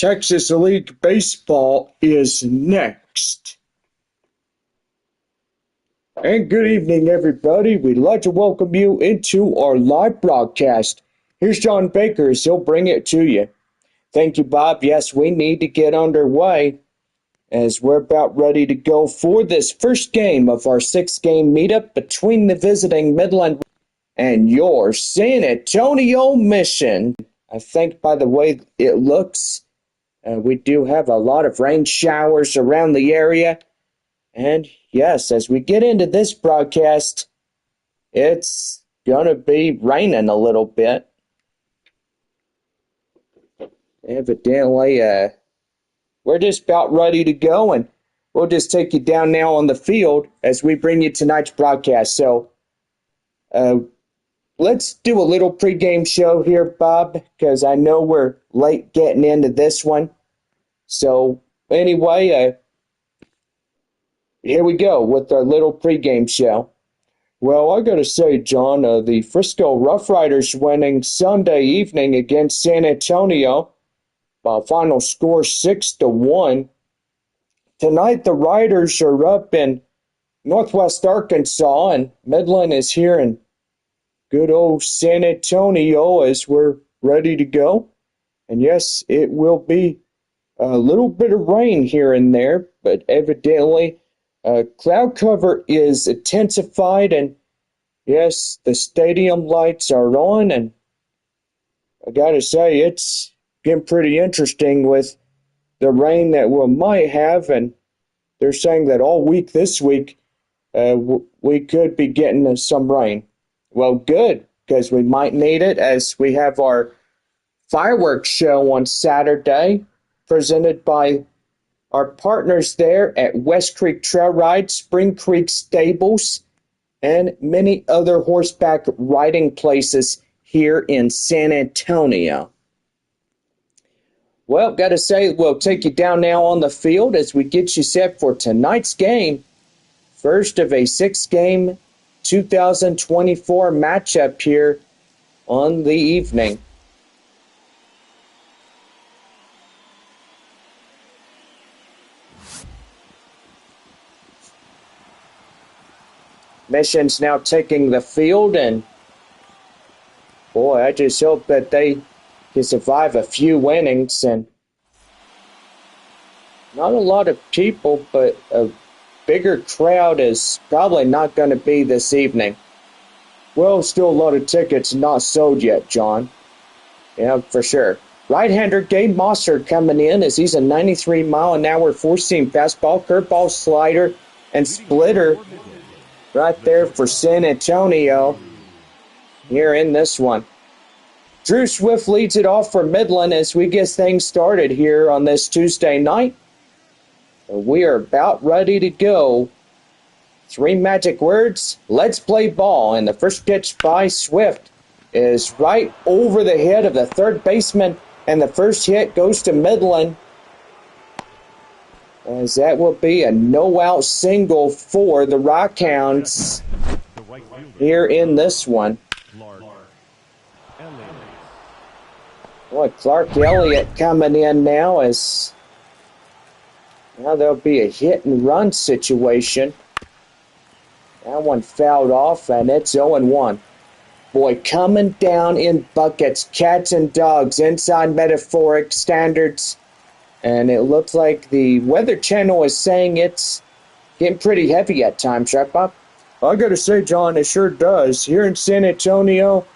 Texas League Baseball is next. And good evening, everybody. We'd like to welcome you into our live broadcast. Here's John Baker, he'll bring it to you. Thank you, Bob. Yes, we need to get underway as we're about ready to go for this first game of our 6-game meetup between the visiting Midland and your San Antonio Mission. I think by the way it looks, we do have a lot of rain showers around the area. And yes, as we get into this broadcast, it's going to be raining a little bit. Evidently, we're just about ready to go, and we'll just take you down now on the field as we bring you tonight's broadcast. So, let's do a little pregame show here, Bob, because I know we're late getting into this one. So, anyway, here we go with our little pregame show. Well, I gotta say, John, the Frisco Rough Riders winning Sunday evening against San Antonio by final score 6-1. Tonight, the Riders are up in Northwest Arkansas, and Midland is here in good old San Antonio as we're ready to go. And yes, it will be a little bit of rain here and there, but evidently cloud cover is intensified, and yes, the stadium lights are on, and I gotta say, it's been pretty interesting with the rain that we might have, and they're saying that all week this week we could be getting some rain. Well, good, because we might need it as we have our fireworks show on Saturday, presented by our partners there at West Creek Trail Ride, Spring Creek Stables, and many other horseback riding places here in San Antonio. Well, gotta say, we'll take you down now on the field as we get you set for tonight's game. First of a 6-game 2024 matchup here on the evening. Mission's now taking the field, and boy, I just hope that they can survive a few innings. And not a lot of people, but a bigger crowd is probably not going to be this evening. Well, still a lot of tickets not sold yet, John. Yeah, for sure. Right-hander Gabe Mosser coming in as he's a 93-mile-an-hour four-seam fastball, curveball, slider, and splitter right there for San Antonio here in this one. Drew Swift leads it off for Midland as we get things started here on this Tuesday night. We are about ready to go. 3 magic words, let's play ball. And the first pitch by Swift is right over the head of the third baseman, and the first hit goes to Midland, as that will be a no-out single for the Rockhounds here in this one. Boy, Clark Elliott coming in now as now there'll be a hit-and-run situation. That one fouled off, and it's 0-1. Boy, coming down in buckets, cats and dogs, inside metaphoric standards. And it looks like the Weather Channel is saying it's getting pretty heavy at times, right, Bob? I gotta say, John, it sure does. Here in San Antonio,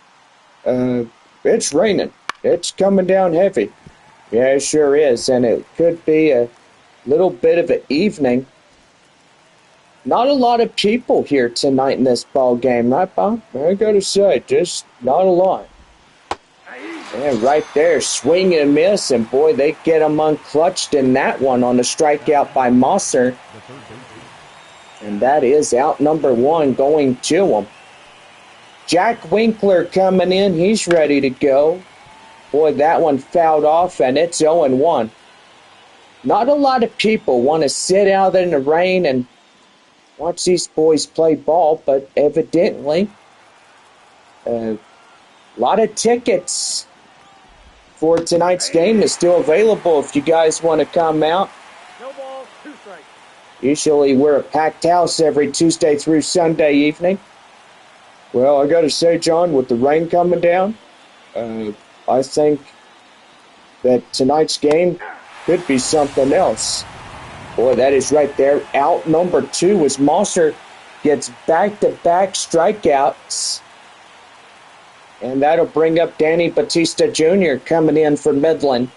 it's raining. It's coming down heavy. Yeah, it sure is. And it could be a little bit of an evening. Not a lot of people here tonight in this ball game, right, Bob? I gotta say, just not a lot. And right there, swing and miss, and boy, they get them unclutched in that one on the strikeout by Mosser. And that is out number 1 going to him. Jack Winkler coming in, he's ready to go. Boy, that one fouled off, and it's 0-1. Not a lot of people want to sit out in the rain and watch these boys play ball, but evidently a lot of tickets for tonight's game is still available if you guys want to come out. No ball, 2 strikes. Usually we're a packed house every Tuesday through Sunday evening. Well, I gotta say, John, with the rain coming down, I think that tonight's game could be something else. Boy, that is right there. Out number 2 as Mosser gets back-to-back strikeouts. And that'll bring up Danny Batista Jr. coming in for Midland.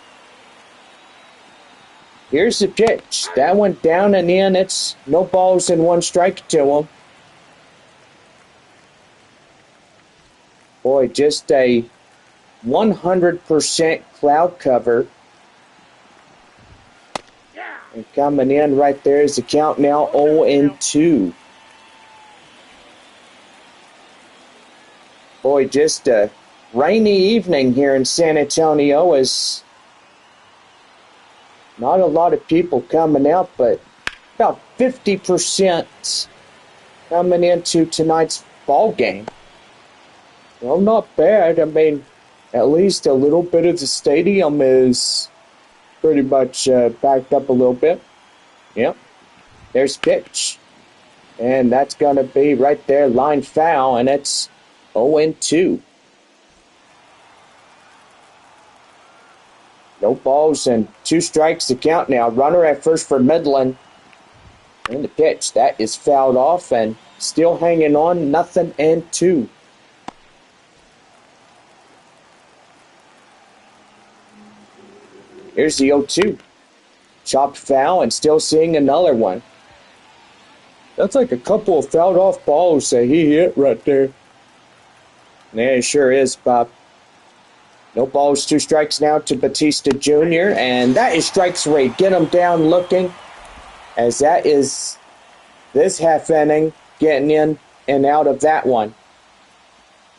Here's the pitch. That one down and in. It's no balls and 1 strike to him. Boy, just a 100% cloud cover. And coming in right there is the count now 0-2. Boy, just a rainy evening here in San Antonio. As not a lot of people coming out, but about 50% coming into tonight's ball game. Well, not bad. I mean, at least a little bit of the stadium is pretty much backed up a little bit. Yep. There's pitch. And that's going to be right there, line foul, and it's 0-2. No balls and 2 strikes to count now. Runner at first for Midland. And the pitch. That is fouled off and still hanging on. 0-2. Here's the 0-2. Chopped foul and still seeing another one. That's like a couple of fouled off balls that he hit right there. Yeah, it sure is, Bob. No balls, 2 strikes now to Batista Jr. And that is strike 3. Get him down looking. As that is this half inning getting in and out of that one.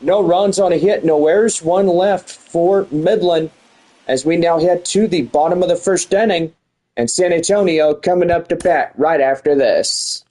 No runs on a hit, no errors. 1 left for Midland. As we now head to the bottom of the 1st inning. And San Antonio coming up to bat right after this.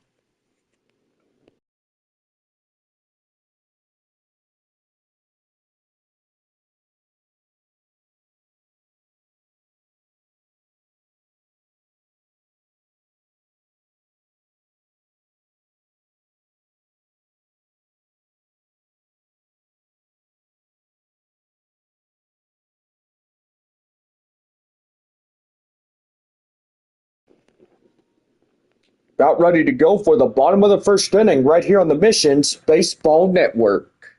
About ready to go for the bottom of the 1st inning right here on the Missions Baseball Network.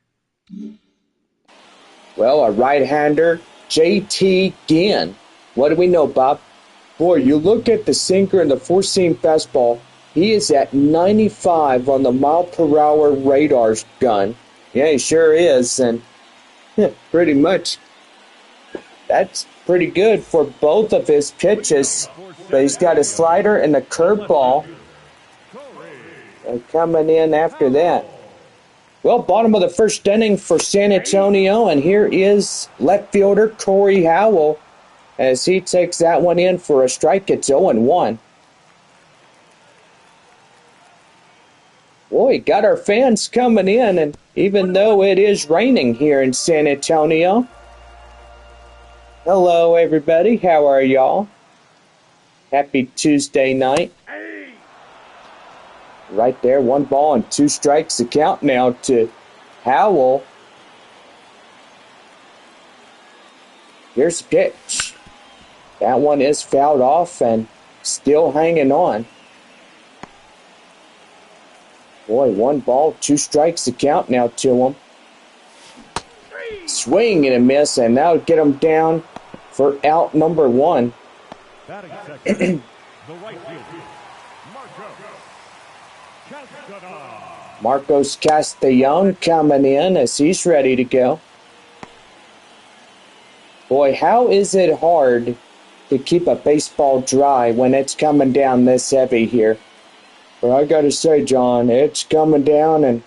Well, a right-hander, JT Ginn. What do we know, Bob? Boy, you look at the sinker and the 4-seam fastball. He is at 95 on the mile-per-hour radar gun. Yeah, he sure is, and pretty much that's pretty good for both of his pitches. But he's got a slider and a curveball. And coming in after that. Well, bottom of the 1st inning for San Antonio, and here is left fielder Corey Howell as he takes that one in for a strike. It's 0-1. Boy, got our fans coming in, and even though it is raining here in San Antonio. Hello, everybody. How are y'all? Happy Tuesday night. Right there, 1 ball and 2 strikes to count now to Howell. Here's the pitch. That one is fouled off and still hanging on. Boy, 1 ball, 2 strikes to count now to him. Swing and a miss, and that'll get him down for out number 1. Batting second, the right fielder, Marcos Castellon coming in as he's ready to go. Boy, how is it hard to keep a baseball dry when it's coming down this heavy here? But I gotta say, John, it's coming down, and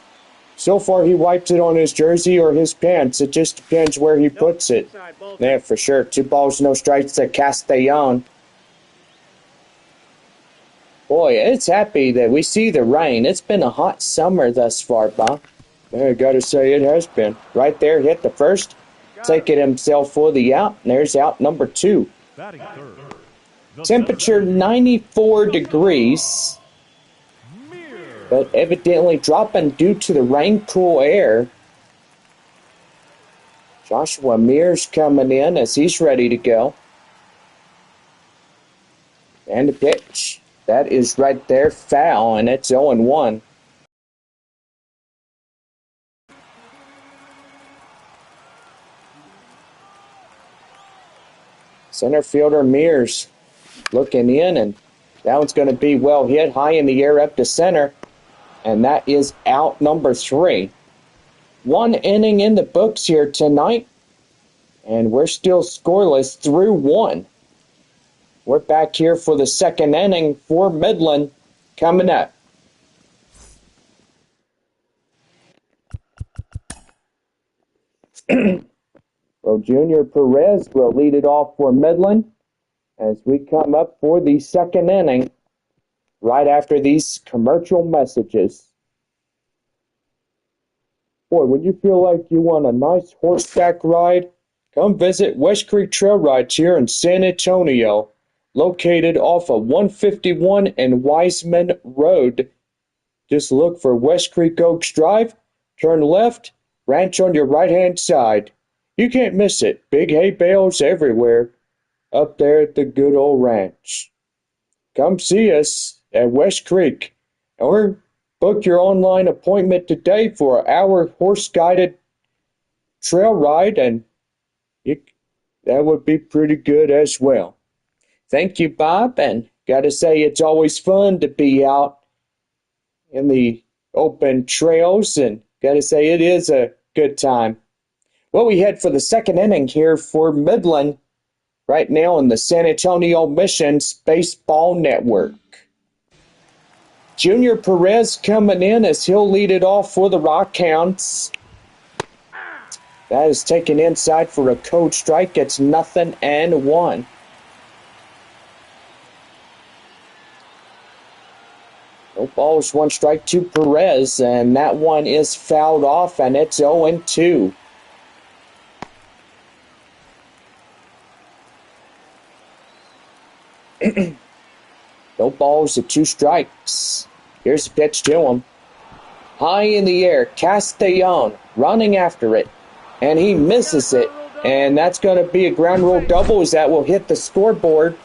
so far he wipes it on his jersey or his pants. It just depends where he puts it. Yeah, for sure. 2 balls, no strikes to Castellon. Boy, it's happy that we see the rain. It's been a hot summer thus far, Bob. I gotta say it has been. Right there, hit the first. taking himself for the out, and there's out number 2. Batting third. The Temperature 94 degrees, Mears. but evidently dropping due to the rain cool air. Joshua Mears coming in as he's ready to go. And the pitch. That is right there, foul, and it's 0-1. Center fielder Mears looking in, and that one's going to be well hit, high in the air up to center, and that is out number 3. 1 inning in the books here tonight, and we're still scoreless through 1. We're back here for the second inning for Midland coming up. Well, Junior Perez will lead it off for Midland as we come up for the second inning right after these commercial messages. Boy, when you feel like you want a nice horseback ride, come visit West Creek Trail Rides here in San Antonio, located off of 151 and Wiseman Road. Just look for West Creek Oaks Drive, turn left, ranch on your right-hand side. You can't miss it. Big hay bales everywhere up there at the good old ranch. Come see us at West Creek or book your online appointment today for our horse-guided trail ride, and that would be pretty good as well. Thank you, Bob, and got to say it's always fun to be out in the open trails, and got to say it is a good time. Well, we head for the second inning here for Midland right now in the San Antonio Missions Baseball Network. Junior Perez coming in as he'll lead it off for the Rockhounds. That is taken inside for a code strike. It's 0-1. No balls, 1 strike to Perez, and that one is fouled off, and it's 0-2. No balls and 2 strikes. Here's a pitch to him. High in the air, Castellon running after it, and he misses it, and that's going to be a ground rule double as that will hit the scoreboard.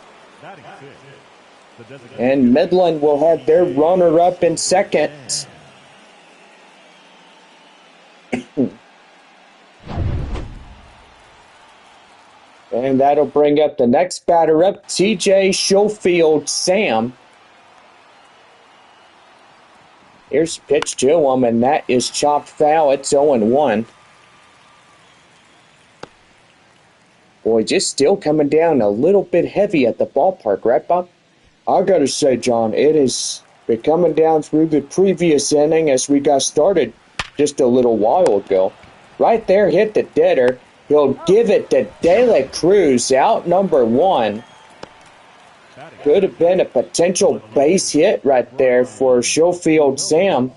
And Midland will have their runner up in second. And that'll bring up the next batter up, TJ Schofield Sam. Here's a pitch to him, and that is chopped foul. It's 0-1. Boy, just still coming down a little bit heavy at the ballpark, right, Bob? I gotta say, John, it has been coming down through the previous inning as we got started just a little while ago. Right there, hit the deader. He'll give it to De La Cruz, out number 1. Could have been a potential base hit right there for Schofield Sam.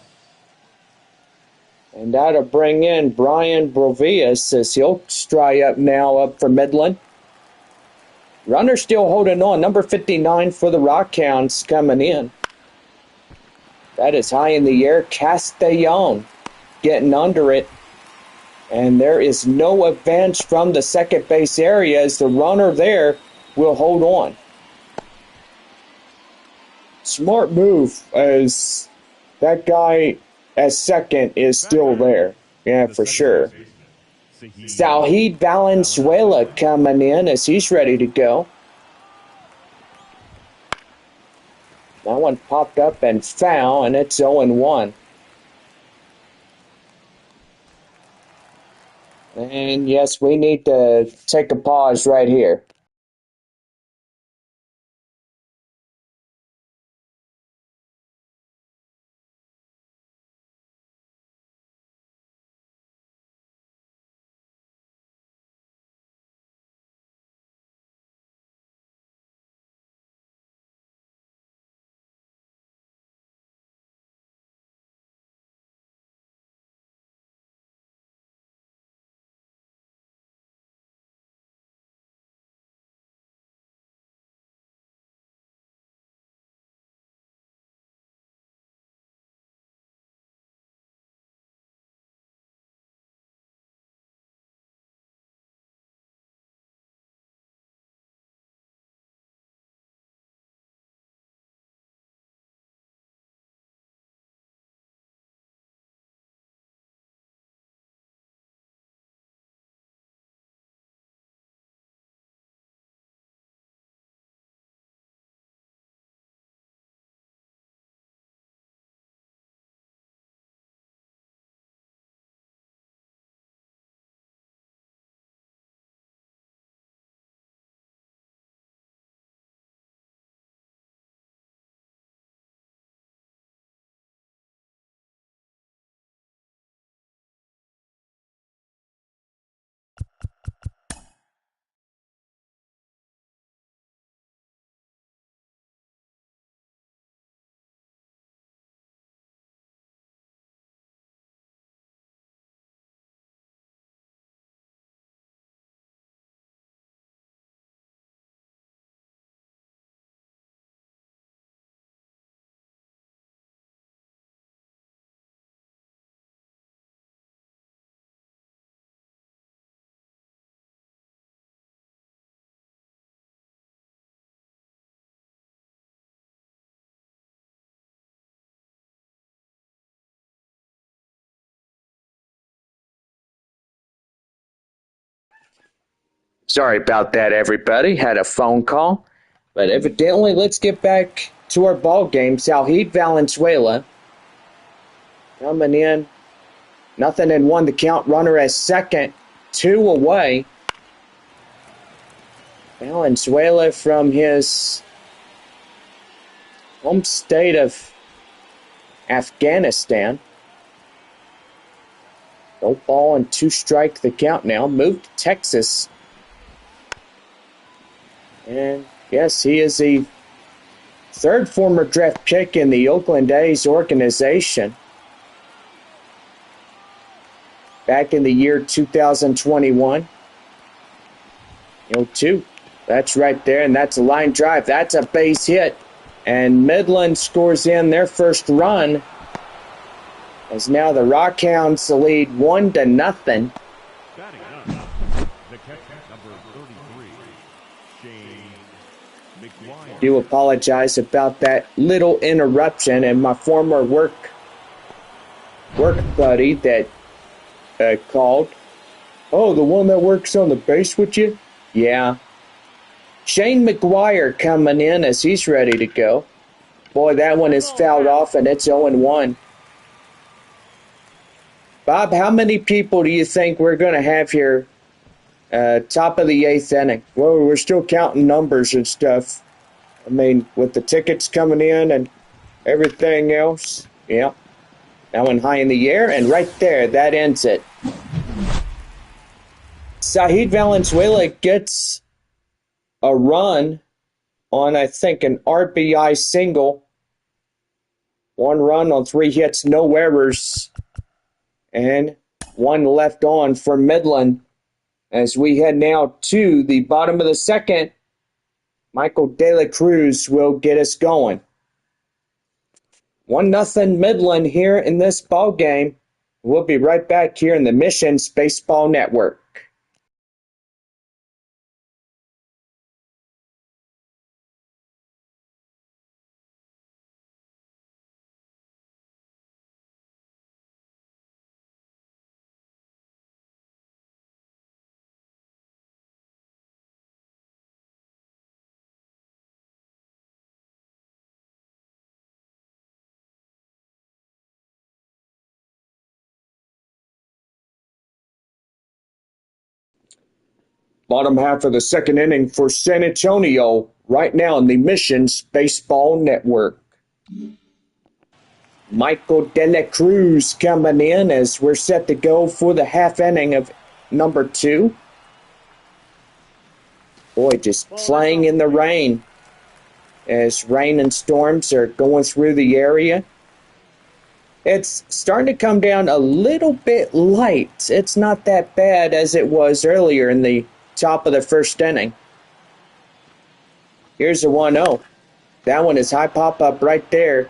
And that'll bring in Brian Brovius as he'll stride up now up for Midland. Runner still holding on. Number 59 for the Rockhounds coming in. That is high in the air. Castellon getting under it. And there is no advance from the second base area as the runner there will hold on. Smart move as that guy at second is still there. Yeah, for sure. Saheed Valenzuela coming in as he's ready to go. That one popped up and foul, and it's 0-1. And yes, we need to take a pause right here. Sorry about that, everybody. Had a phone call. But evidently, let's get back to our ball game. Salheed Valenzuela coming in. Nothing and one to count. Runner at second. 2 away. Valenzuela from his home state of Afghanistan. No ball and 2 strike the count now. Moved to Texas. And yes, he is the 3rd former draft pick in the Oakland A's organization. Back in the year 2021. 0-2. That's right there, and that's a line drive. That's a base hit. And Midland scores in their first run. As now the Rockhounds lead 1-0. Batting up, the catcher, number 33, Shane McGuire. Do apologize about that little interruption, and my former work buddy that called. Oh, the one that works on the base with you? Yeah. Shane McGuire coming in as he's ready to go. Boy, that one is fouled off, and it's 0-1. Bob, how many people do you think we're going to have here top of the 8th inning? Well, we're still counting numbers and stuff. I mean, with the tickets coming in and everything else. Yeah. That one high in the air, and right there, that ends it. Salheed Valenzuela gets a run on, I think, an RBI single. 1 run on 3 hits, no errors. And 1 left on for Midland as we head now to the bottom of the 2nd. Michael De La Cruz will get us going. 1-0 Midland here in this ball game. We'll be right back here in the Missions Baseball Network. Bottom half of the 2nd inning for San Antonio right now in the Missions Baseball Network. Michael De La Cruz coming in as we're set to go for the half inning of number 2. Boy, just playing in the rain as rain and storms are going through the area. It's starting to come down a little bit light. It's not that bad as it was earlier in the top of the 1st inning. Here's a 1-0. That one is high pop up right there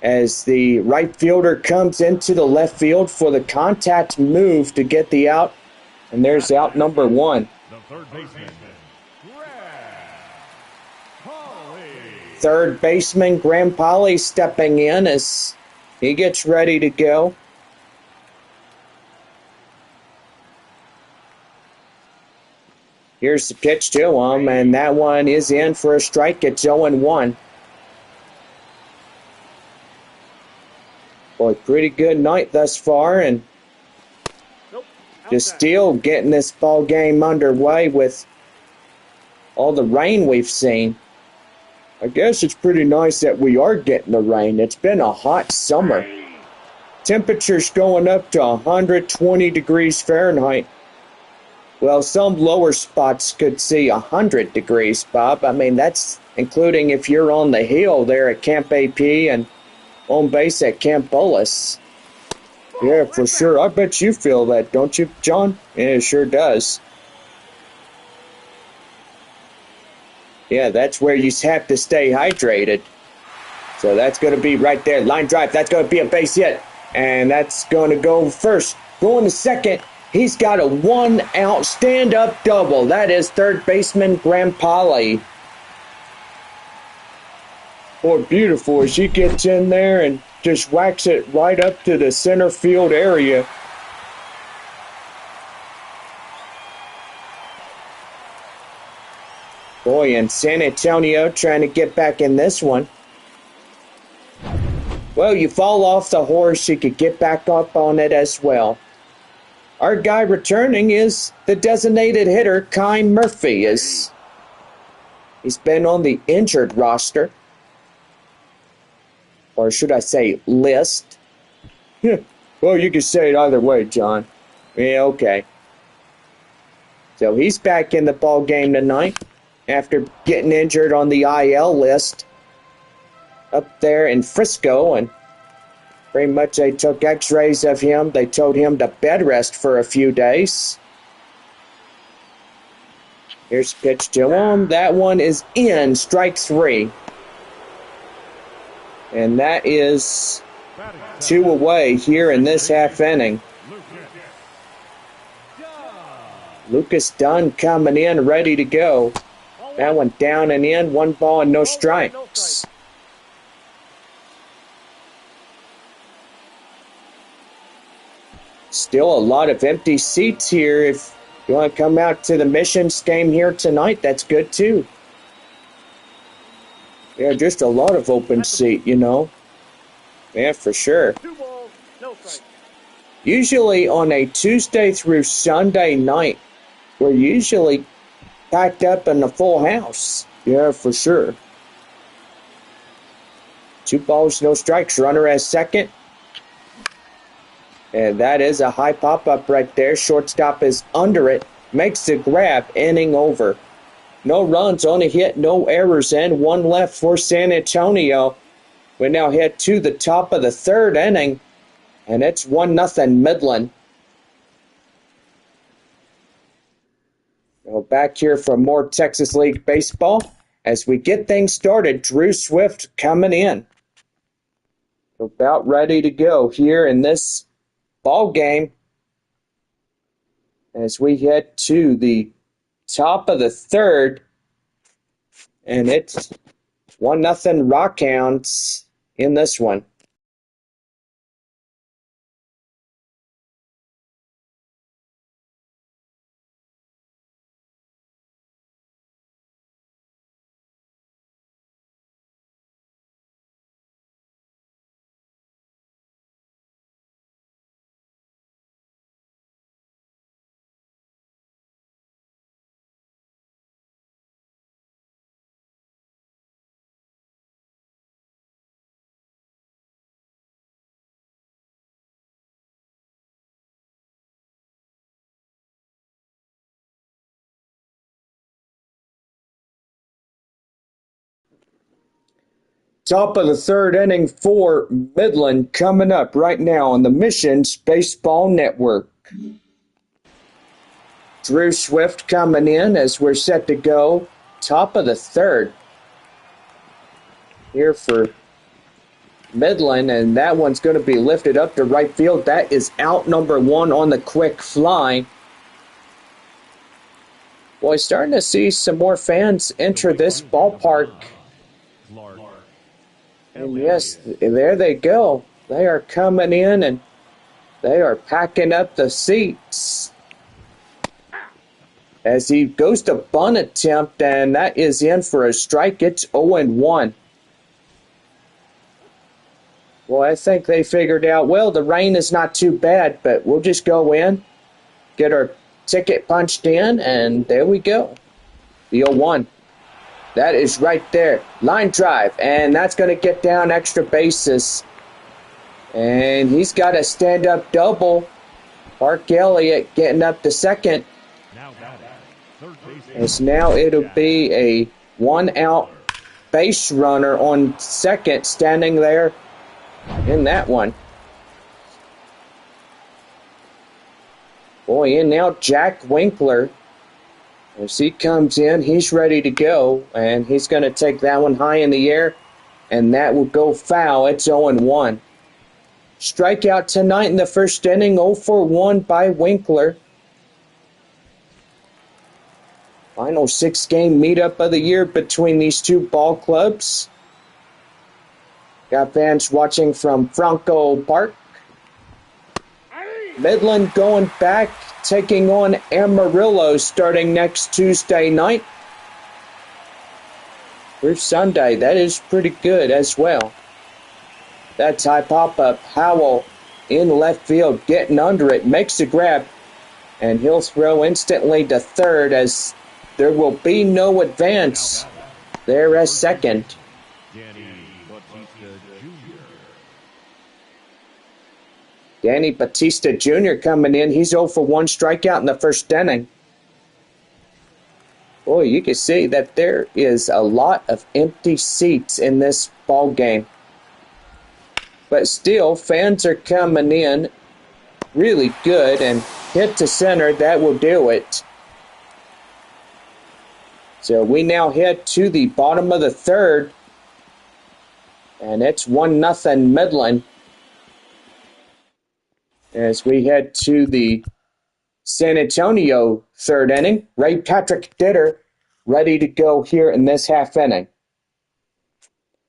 as the right fielder comes into the left field for the contact move to get the out. And there's out number 1. The 3rd baseman, Third baseman Graham Polly stepping in as he gets ready to go. Here's the pitch to him, and that one is in for a strike. It's 0-1. Boy, pretty good night thus far, and just still getting this ball game underway with all the rain we've seen. I guess it's pretty nice that we are getting the rain. It's been a hot summer. Temperatures going up to 120 degrees Fahrenheit. Well, some lower spots could see 100 degrees, Bob. I mean, that's including if you're on the hill there at Camp AP and on base at Camp Bullis. Yeah, for sure. I bet you feel that, don't you, John? Yeah, it sure does. Yeah, that's where you have to stay hydrated. So that's going to be right there. Line drive. That's going to be a base hit. And that's going to go first. Going to second. He's got a 1-out stand-up double. That is third baseman Graham Polly. Boy, beautiful as he gets in there and just whacks it right up to the center field area. Boy, and San Antonio trying to get back in this one. Well, you fall off the horse, you could get back up on it as well. Our guy returning is the designated hitter, Kai Murphy. He's been on the injured roster. Or should I say list? Well, you can say it either way, John. Yeah, okay. So he's back in the ball game tonight after getting injured on the IL list up there in Frisco, and pretty much they took x-rays of him. They told him to bed rest for a few days. Here's a pitch to him. That one is in, strike 3. And that is 2 away here in this half inning. Lucas Dunn coming in, ready to go. That one down and in, 1 ball and no strikes. Still a lot of empty seats here. If you want to come out to the Missions game here tonight, that's good too. Yeah, just a lot of open seat, you know. Yeah, for sure. Usually on a Tuesday through Sunday night, we're usually packed up in a full house. Yeah, for sure. 2 balls, no strikes. Runner at second. And that is a high pop-up right there. Shortstop is under it. Makes the grab. Inning over. No runs on a hit. No errors in. 1 left for San Antonio. We now head to the top of the 3rd inning. And it's 1-0 Midland. Go back here for more Texas League baseball. As we get things started, Drew Swift coming in. About ready to go here in this ball game as we head to the top of the 3rd, and it's 1-0 Rockhounds in this one. Top of the 3rd inning for Midland coming up right now on the Missions Baseball Network. Drew Swift coming in as we're set to go. Top of the 3rd here for Midland, and that one's going to be lifted up to right field. That is out number 1 on the quick fly. Boy, starting to see some more fans enter this ballpark. And yes, there they go. They are coming in and they are packing up the seats. As he goes to bunt attempt, and that is in for a strike. It's 0-1. Well, I think they figured out, well, the rain is not too bad, but we'll just go in, get our ticket punched in, and there we go. The 0-1. That is right there. Line drive, and that's going to get down extra bases. And he's got a stand-up double. Park Elliott getting up to second. As now it'll be a 1-out base runner on second standing there in that one. Boy, in now Jack Winkler. As he comes in, he's ready to go, and he's going to take that one high in the air, and that will go foul. It's 0-1. Strikeout tonight in the 1st inning, 0-for-1 by Winkler. Final 6-game meetup of the year between these 2 ball clubs. Got fans watching from Franco Park. Midland going back, taking on Amarillo starting next Tuesday night. through Sunday. That is pretty good as well. That's high pop-up. Howell in left field, getting under it, makes the grab, and he'll throw instantly to third as there will be no advance there as second. Danny Batista Jr. coming in. He's 0 for 1 strikeout in the first inning. Boy, you can see that there is a lot of empty seats in this ball game. But still, fans are coming in really good, and hit to center, that will do it. So we now head to the bottom of the third, and it's 1-0 Midland. As we head to the San Antonio third inning, Ray Patrick Ditter ready to go here in this half inning.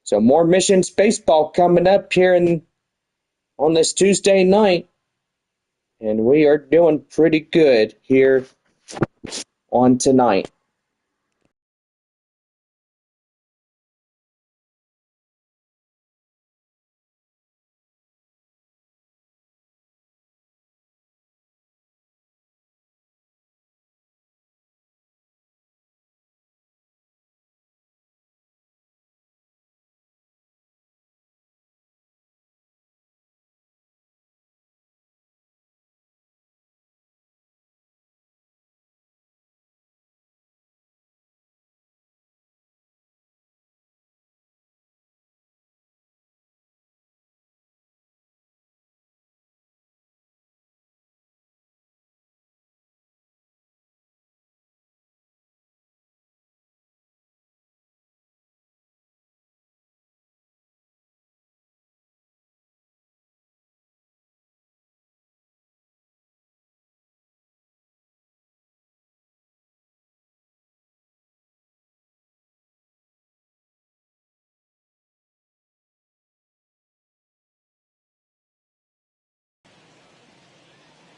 So more Missions baseball coming up here on this Tuesday night. And we are doing pretty good here on tonight.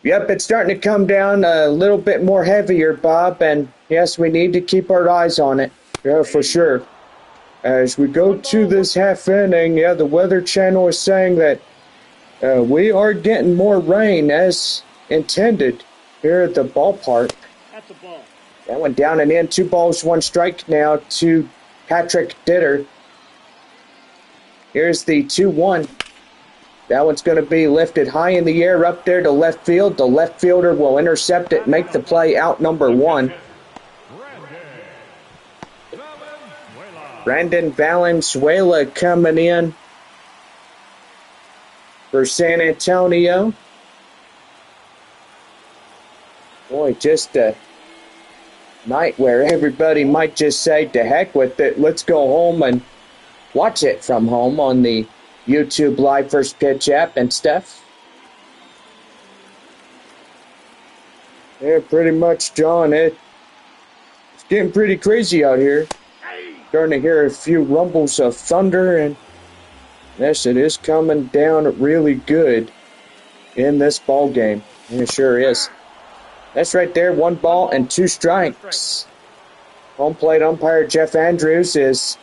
Yep, it's starting to come down a little bit more heavier, Bob, and yes, we need to keep our eyes on it. Yeah, for sure. As we go to this half inning, yeah, the Weather Channel is saying that we are getting more rain as intended here at the ballpark. That's a ball. That went down and in. 2 balls, 1 strike now to Patrick Ditter. Here's the 2-1. That one's going to be lifted high in the air up there to left field. The left fielder will intercept it, make the play out number 1. Brandon Valenzuela coming in for San Antonio. Boy, just a night where everybody might just say, to heck with it, let's go home and watch it from home on the YouTube Live First Pitch app and stuff. Yeah, pretty much, John. It's getting pretty crazy out here. Starting to hear a few rumbles of thunder, and yes, it is coming down really good in this ball game. It sure is. That's right there, 1 ball and 2 strikes. Home plate umpire Jeff Andrews is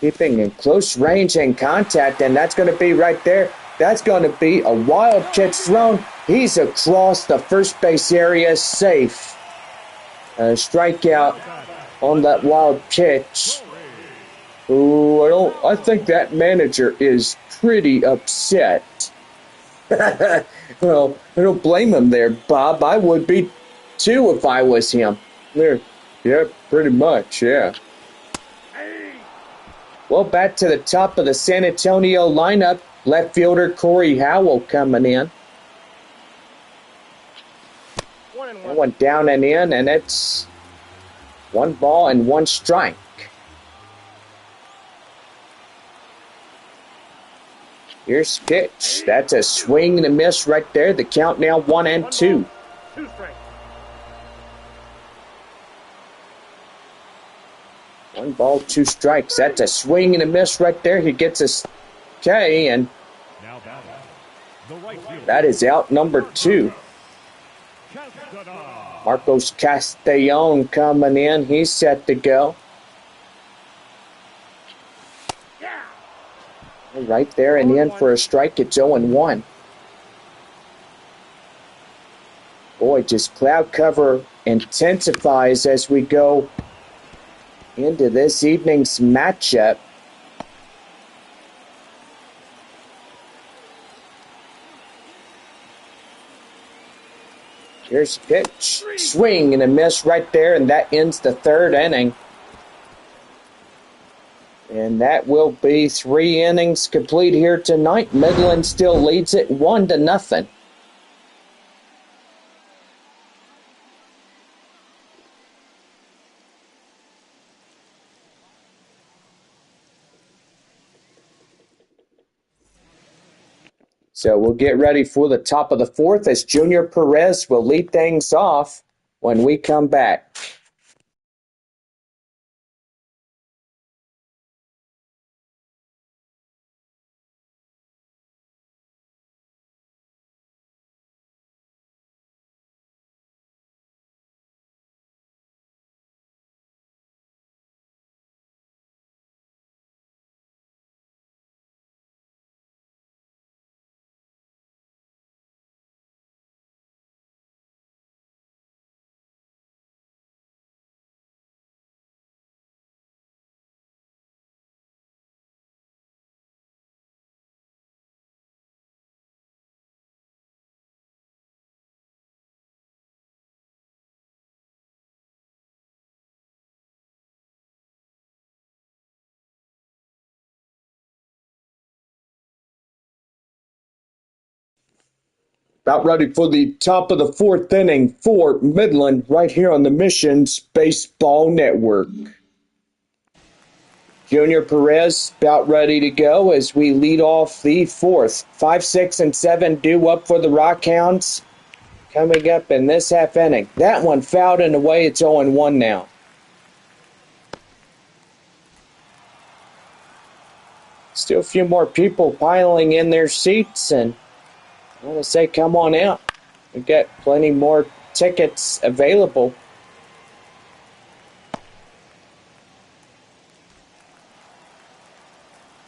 keeping in close range and contact, and that's going to be right there. That's going to be a wild pitch thrown. He's across the first base area, safe. A strikeout on that wild pitch. Ooh, I think that manager is pretty upset. Well, I don't blame him there, Bob. I would be too if I was him. There, yeah, pretty much, yeah. Well, back to the top of the San Antonio lineup. Left fielder Corey Howell coming in. That one down and in, and it's 1 ball and 1 strike. Here's pitch. That's a swing and a miss right there. The count now 1-2. 2 strikes. 1 ball, 2 strikes. That's a swing and a miss right there. He gets a K, and that is out number 2. Marcos Castellon coming in. He's set to go. Right there and in for a strike. It's 0-1. Boy, just cloud cover intensifies as we go into this evening's matchup. Here's a pitch. Swing and a miss right there, and that ends the third inning. And that will be 3 innings complete here tonight. Midland still leads it 1-0. So we'll get ready for the top of the fourth as Junior Perez will lead things off when we come back. About ready for the top of the fourth inning for Midland right here on the Missions Baseball Network. Junior Perez about ready to go as we lead off the fourth. 5, 6, and 7 due up for the Rockhounds coming up in this half inning. That one fouled and away. It's 0-1 now. Still a few more people piling in their seats, and I want to say come on out. We've got plenty more tickets available.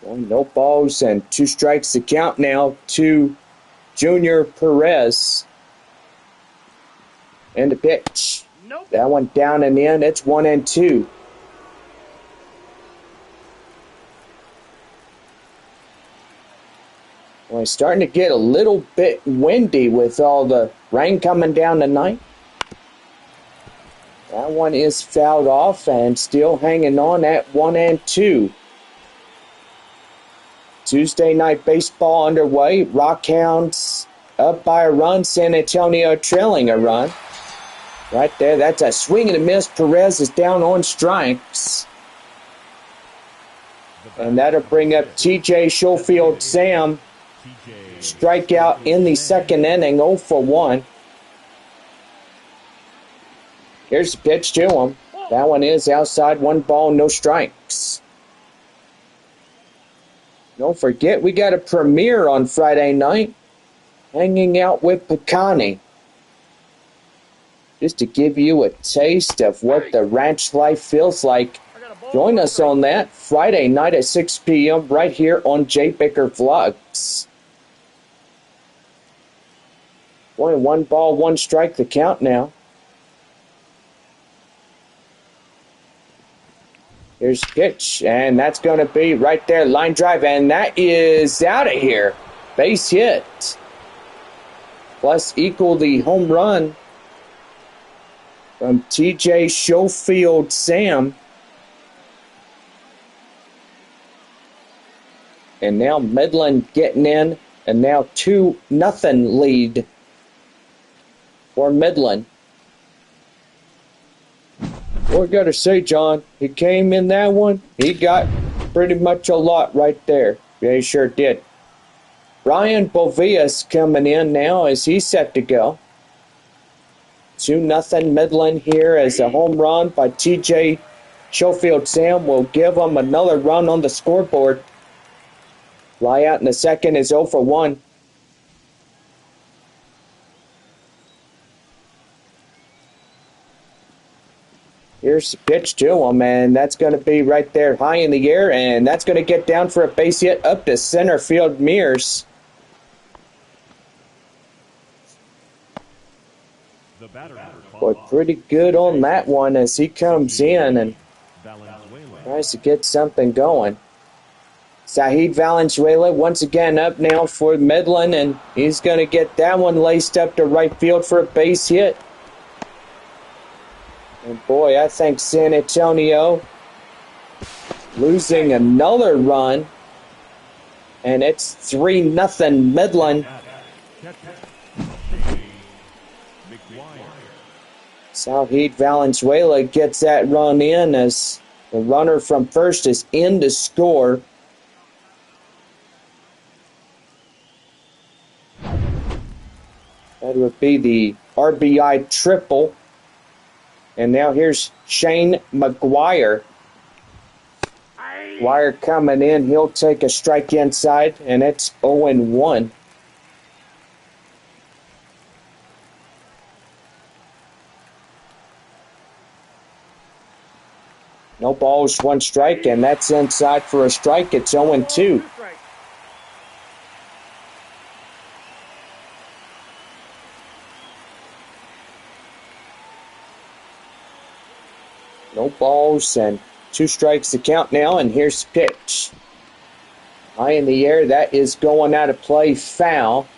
No balls and 2 strikes to count now to Junior Perez. And the pitch. Nope. That one down and in. It's 1-2. Well, it's starting to get a little bit windy with all the rain coming down tonight. That one is fouled off and still hanging on at 1-2. Tuesday night baseball underway. Rockhounds up by a run. San Antonio trailing a run. Right there, that's a swing and a miss. Perez is down on strikes. And that'll bring up TJ Schofield Sam. Strikeout in the second inning, 0-1. Here's the pitch to him. That one is outside, 1 ball, no strikes. Don't forget, we got a premiere on Friday night. Hanging out with Picani. Just to give you a taste of what the ranch life feels like. Join us on that Friday night at 6 p.m. right here on Jay Baker Vlogs. Only 1 ball, 1 strike, the count now. Here's the pitch, and that's going to be right there, line drive, and that is out of here. Base hit. Plus equal the home run from TJ Schofield Sam. And now Midland getting in, and now 2-0 lead for Midland. We're going to say, John, he came in that one. He got pretty much a lot right there. Yeah, he sure did. Brian Bovias coming in now as he's set to go. 2-0 Midland here as a home run by TJ Schofield Sam will give them another run on the scoreboard. Fly out in the second is 0-1. Here's the pitch to him, and that's going to be right there high in the air, and that's going to get down for a base hit up to center field. Mears. The batter Boy, pretty good on that one as he comes in and Valenzuela. tries to get something going. Zahid Valenzuela once again up now for Midland, and he's going to get that one laced up to right field for a base hit. And boy, I think San Antonio losing another run, and it's 3-0 Midland. Zahid Valenzuela gets that run in as the runner from first is in to score. That would be the RBI triple. And now here's Shane McGuire. McGuire coming in. He'll take a strike inside, and it's 0-1. No balls, one strike, and that's inside for a strike. It's 0-2. No balls and 2 strikes to count now, and here's the pitch. High in the air, that is going out of play, foul.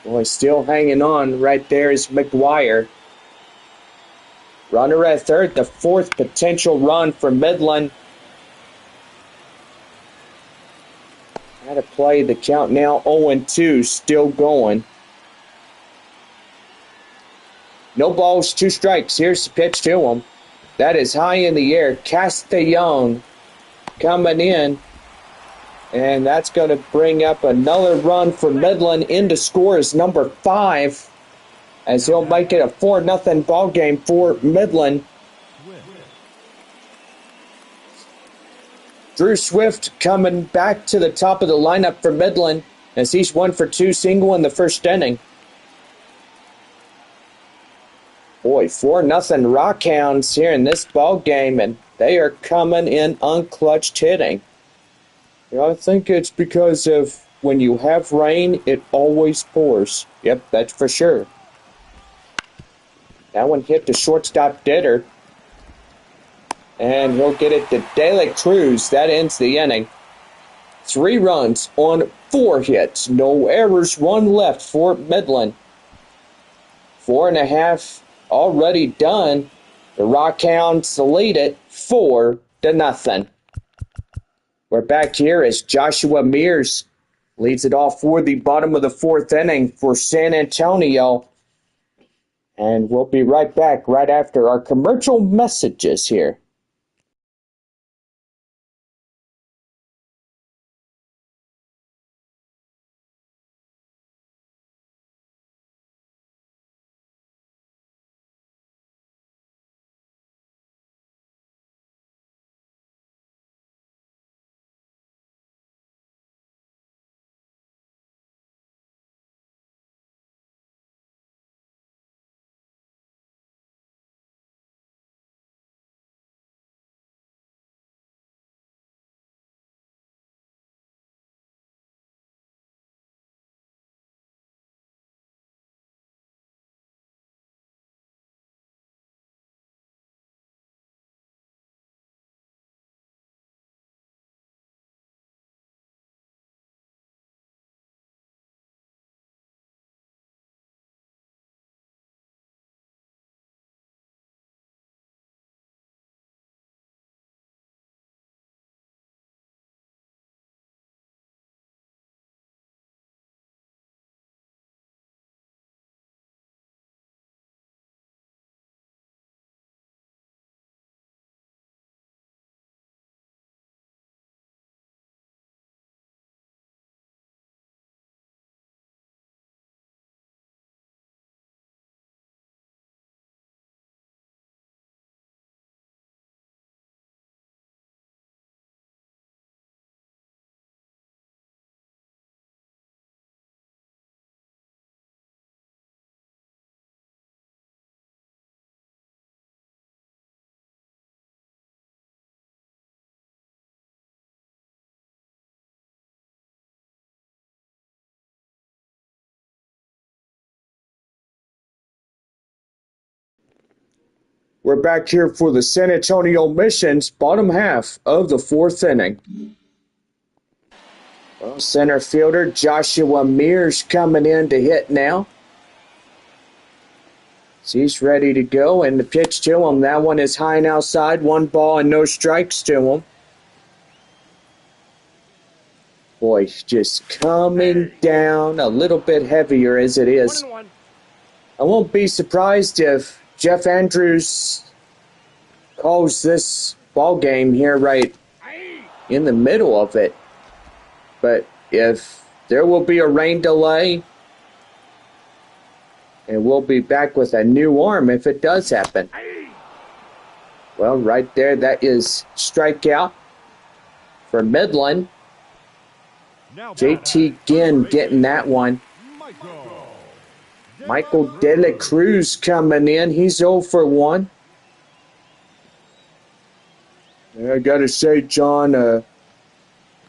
Boy, still hanging on right there is McGuire. Runner at third, the 4th potential run for Midland. Out of play, the count now 0-2, still going. No balls, 2 strikes. Here's the pitch to him. That is high in the air. Castellon coming in. And that's going to bring up another run for Midland. In to score is number 5. As he'll make it a 4-0 ball game for Midland. Drew Swift coming back to the top of the lineup for Midland as he's 1 for 2 single in the first inning. Boy, 4-0 Rockhounds here in this ball game, and they are coming in unclutched hitting. You know, I think it's because of when you have rain, it always pours. Yep, that's for sure. That one hit the shortstop Ditter. And he'll get it to De La Cruz. That ends the inning. 3 runs on 4 hits. No errors, 1 left for Midland. 4.5 already done. The Rockhounds lead it 4-0. We're back here as Joshua Mears leads it off for the bottom of the 4th inning for San Antonio. And we'll be right back right after our commercial messages here. We're back here for the San Antonio Missions bottom half of the fourth inning. Well, center fielder Joshua Mears coming in to hit now. So he's ready to go, and the pitch to him. That one is high and outside. 1 ball and no strikes to him. Boy, just coming down a little bit heavier as it is. 1-1. I won't be surprised if Jeff Andrews calls this ball game here right in the middle of it. But if there will be a rain delay, and we'll be back with a new arm if it does happen. Well, right there, that is strikeout for Midland. JT Ginn getting that one. Michael De La Cruz coming in. He's 0 for 1. I gotta say, John,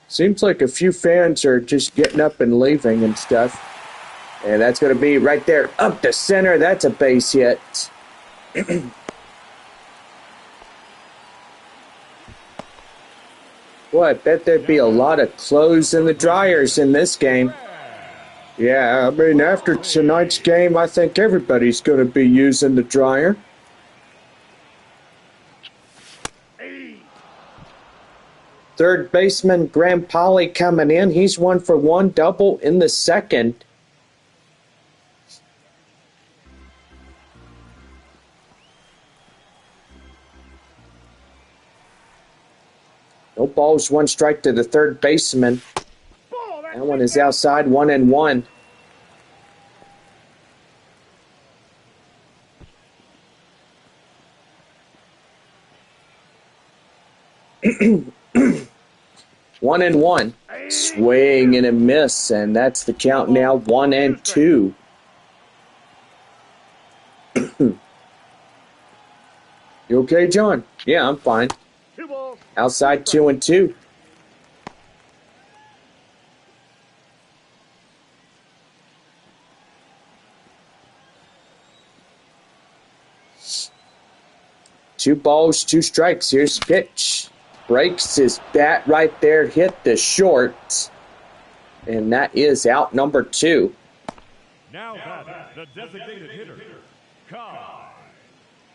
seems like a few fans are just getting up and leaving and stuff. And that's going to be right there up the center. That's a base hit. Boy, I bet there'd be a lot of clothes in the dryers in this game. Yeah, I mean, after tonight's game, I think everybody's going to be using the dryer. Third baseman Graham Polly coming in. He's 1 for 1, double in the second. No balls, 1 strike to the third baseman. That one is outside, 1-1. One and one. Swing and a miss, and that's the count now, 1-2. You okay, John? Yeah, I'm fine. Outside 2-2. Two balls, 2 strikes. Here's the pitch. Breaks his bat right there, hit the short. And that is out number 2. Now the designated hitter, Kai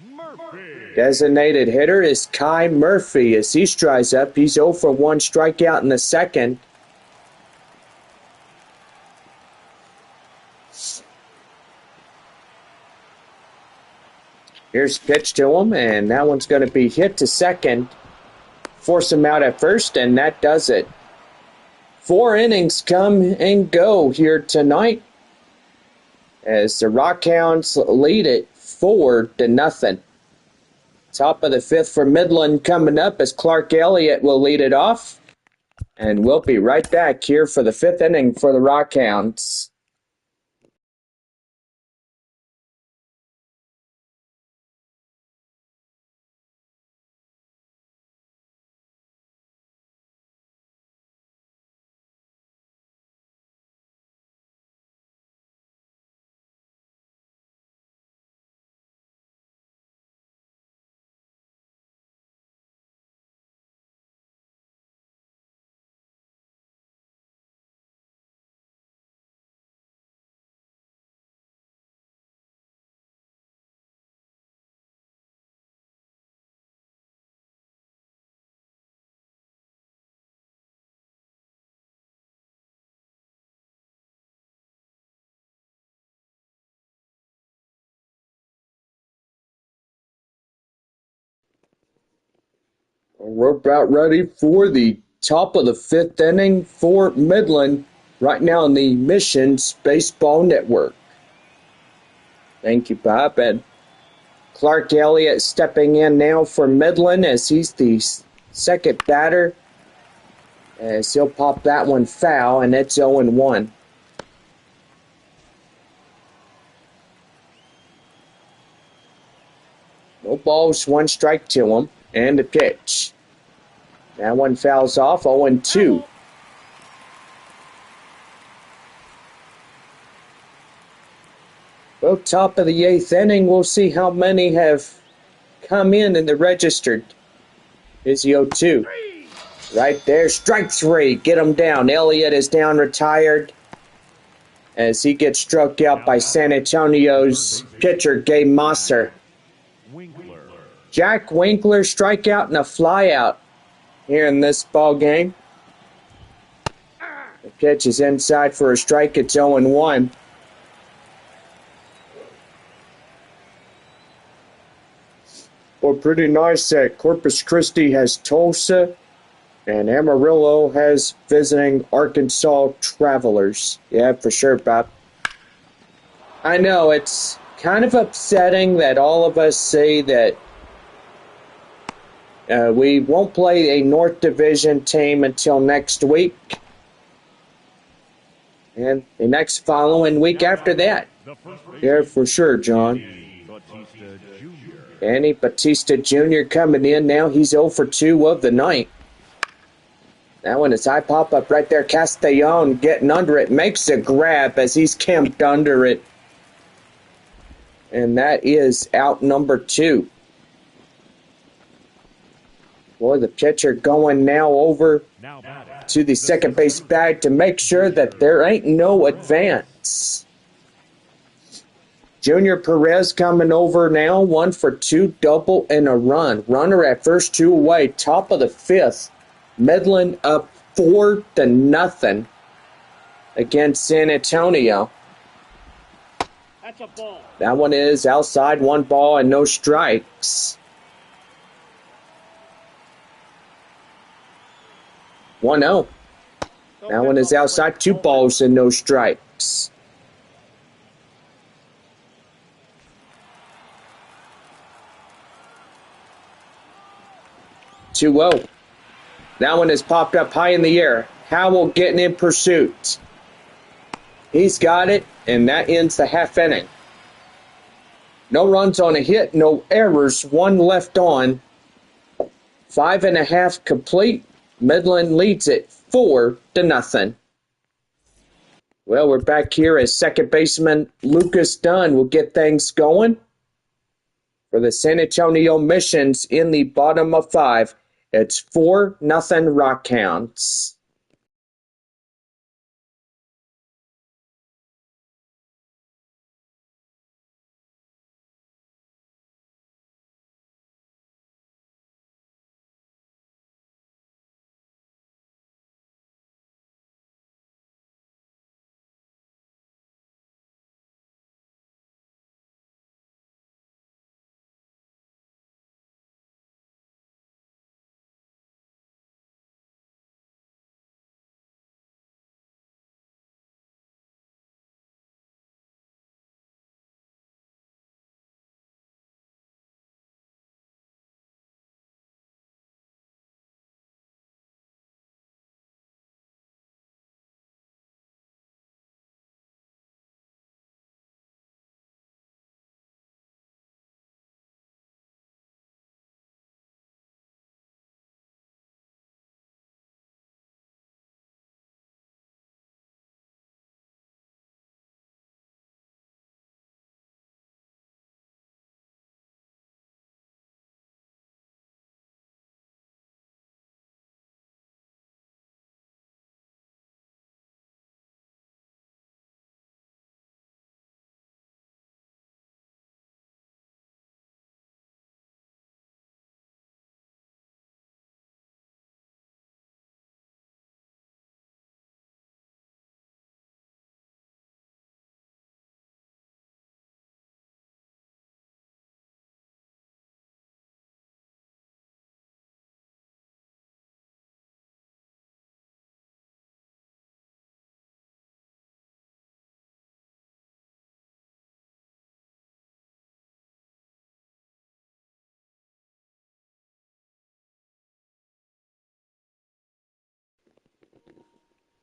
Murphy. Designated hitter is Kai Murphy. As he strides up, he's 0 for 1, strikeout in the second. Here's a pitch to him, and that one's going to be hit to second. Force him out at first, and that does it. 4 innings come and go here tonight as the Rockhounds lead it 4-0. Top of the 5th for Midland coming up as Clark Elliott will lead it off. And we'll be right back here for the 5th inning for the Rockhounds. We're about ready for the top of the 5th inning for Midland right now on the Missions Baseball Network. Thank you, Bob. And Clark Elliott stepping in now for Midland as he's the second batter. As he'll pop that one foul, and it's 0-1. No balls, 1 strike to him. And the pitch. That one fouls off, 0-2. Well, top of the 8th inning, we'll see how many have come in the registered. Here's the 0-2. Right there, strike 3. Get him down. Elliott is down, retired, as he gets struck out by San Antonio's pitcher, Gabe Mosser. Winkler. Jack Winkler strikeout and a flyout here in this ball game. The pitch is inside for a strike. It's 0-1. Well, pretty nice that Corpus Christi has Tulsa and Amarillo has visiting Arkansas Travelers. Yeah, for sure, Bob. I know it's kind of upsetting that all of us say that we won't play a North Division team until next week. And the next following week after that. Yeah, for sure, John. Danny Batista Jr. coming in now. He's 0 for 2 of the night. That one is high pop-up right there. Castellon getting under it. Makes a grab as he's camped under it. And that is out number 2. Boy, the pitcher going now over to the second base bag to make sure that there ain't no advance. Junior Perez coming over now, 1 for 2, double and a run. Runner at first, 2 away, top of the 5th. Midland up 4-0 against San Antonio. That's a ball. That one is outside, 1 ball and no strikes. 1-0. That one is outside, 2 balls and no strikes. Two-0. That one has popped up high in the air. Howell getting in pursuit. He's got it, and that ends the half inning. No runs on a hit, no errors, 1 left on. 5.5 complete. Midland leads it 4-0. Well, we're back here as second baseman Lucas Dunn will get things going for the San Antonio Missions in the bottom of 5. It's 4-0 Rockhounds.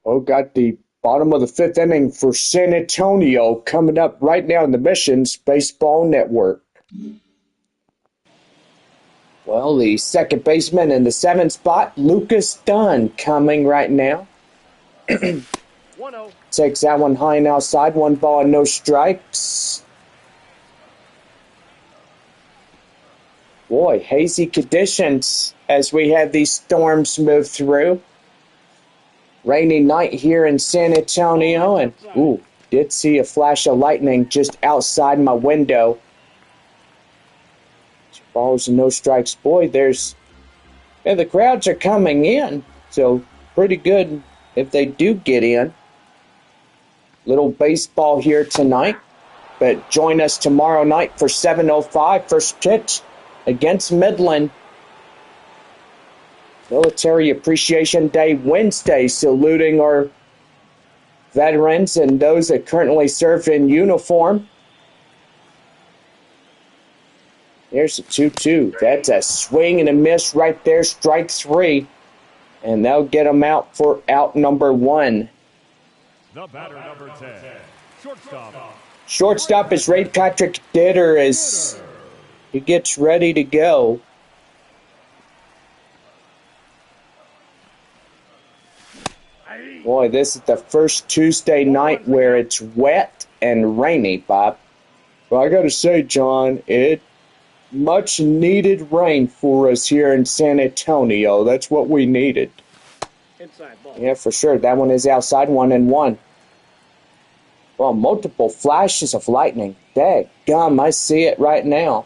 Oh, got the bottom of the 5th inning for San Antonio coming up right now in the Missions Baseball Network. Well, the second baseman in the 7th spot, Lucas Dunn, coming right now. 1-0. Takes that one high and outside, 1 ball and no strikes. Boy, hazy conditions as we have these storms move through. Rainy night here in San Antonio, and ooh, did see a flash of lightning just outside my window. 2 balls and no strikes. Boy, the crowds are coming in, so pretty good if they do get in. Little baseball here tonight, but join us tomorrow night for 7:05 first pitch against Midland. Military Appreciation Day Wednesday, saluting our veterans and those that currently serve in uniform. There's a 2-2. That's a swing and a miss right there, strike 3. And they'll get them out for out number 1. The batter, number 10, shortstop. Shortstop is Ray Patrick Ditter as he gets ready to go. Boy, this is the first Tuesday night where it's wet and rainy, Bob. Well, I got to say, John, it much needed rain for us here in San Antonio. That's what we needed. Inside ball. Yeah, for sure. That one is outside, 1-1. Well, multiple flashes of lightning. Daggum, I see it right now.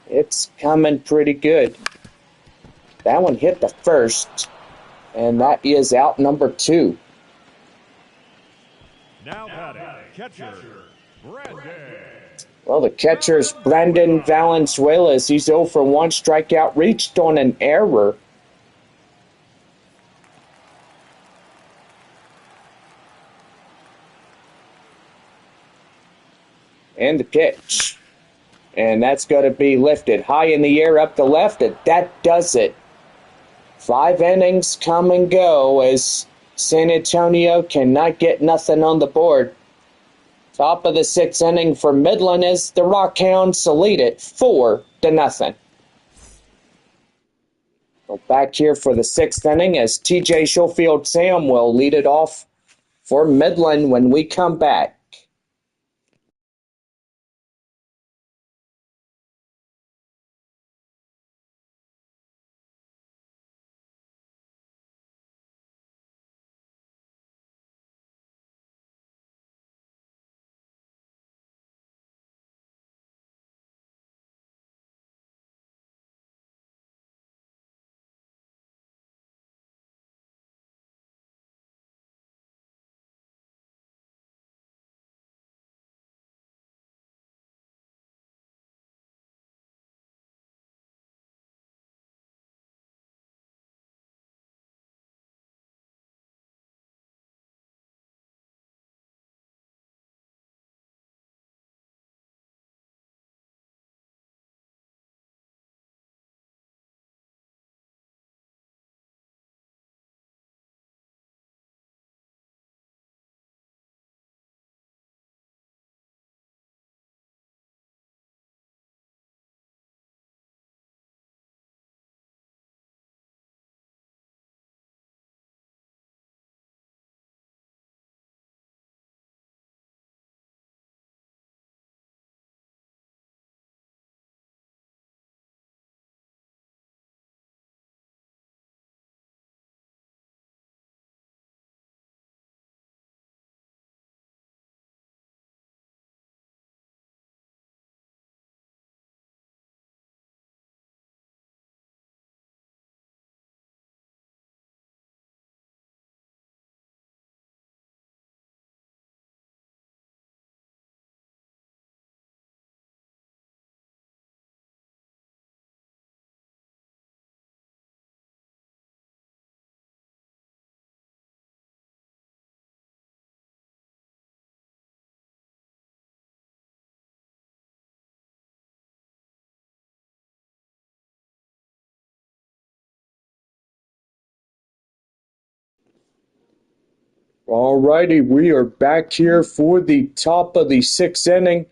It's coming pretty good. That one hit the first, and that is out number 2. Now batting, catcher, Brandon. Well, the catcher is Brandon Valenzuela. He's 0 for 1, strikeout, reached on an error. And the pitch. And that's going to be lifted high in the air up the left, and that does it. 5 innings come and go as San Antonio cannot get nothing on the board. Top of the 6th inning for Midland as the Rockhounds lead it 4-0. Go back here for the 6th inning as TJ Schofield Sam will lead it off for Midland when we come back. All righty, we are back here for the top of the 6th inning.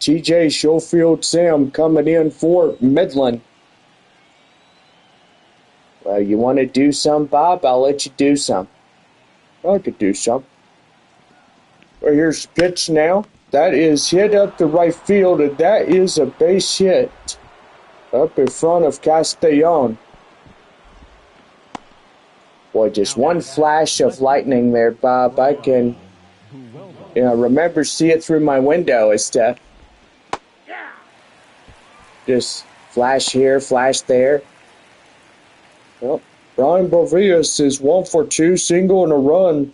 TJ Schofield Sam coming in for Midland. Well, you want to do some, Bob? I'll let you do some. I could do some. Well, here's the pitch now. that is hit up the right field, and that is a base hit up in front of Castellon. Boy, just one flash of lightning there, Bob. I can remember see it through my window and stuff. Just flash here, flash there. Well, Brian Bovias is 1 for 2, single and a run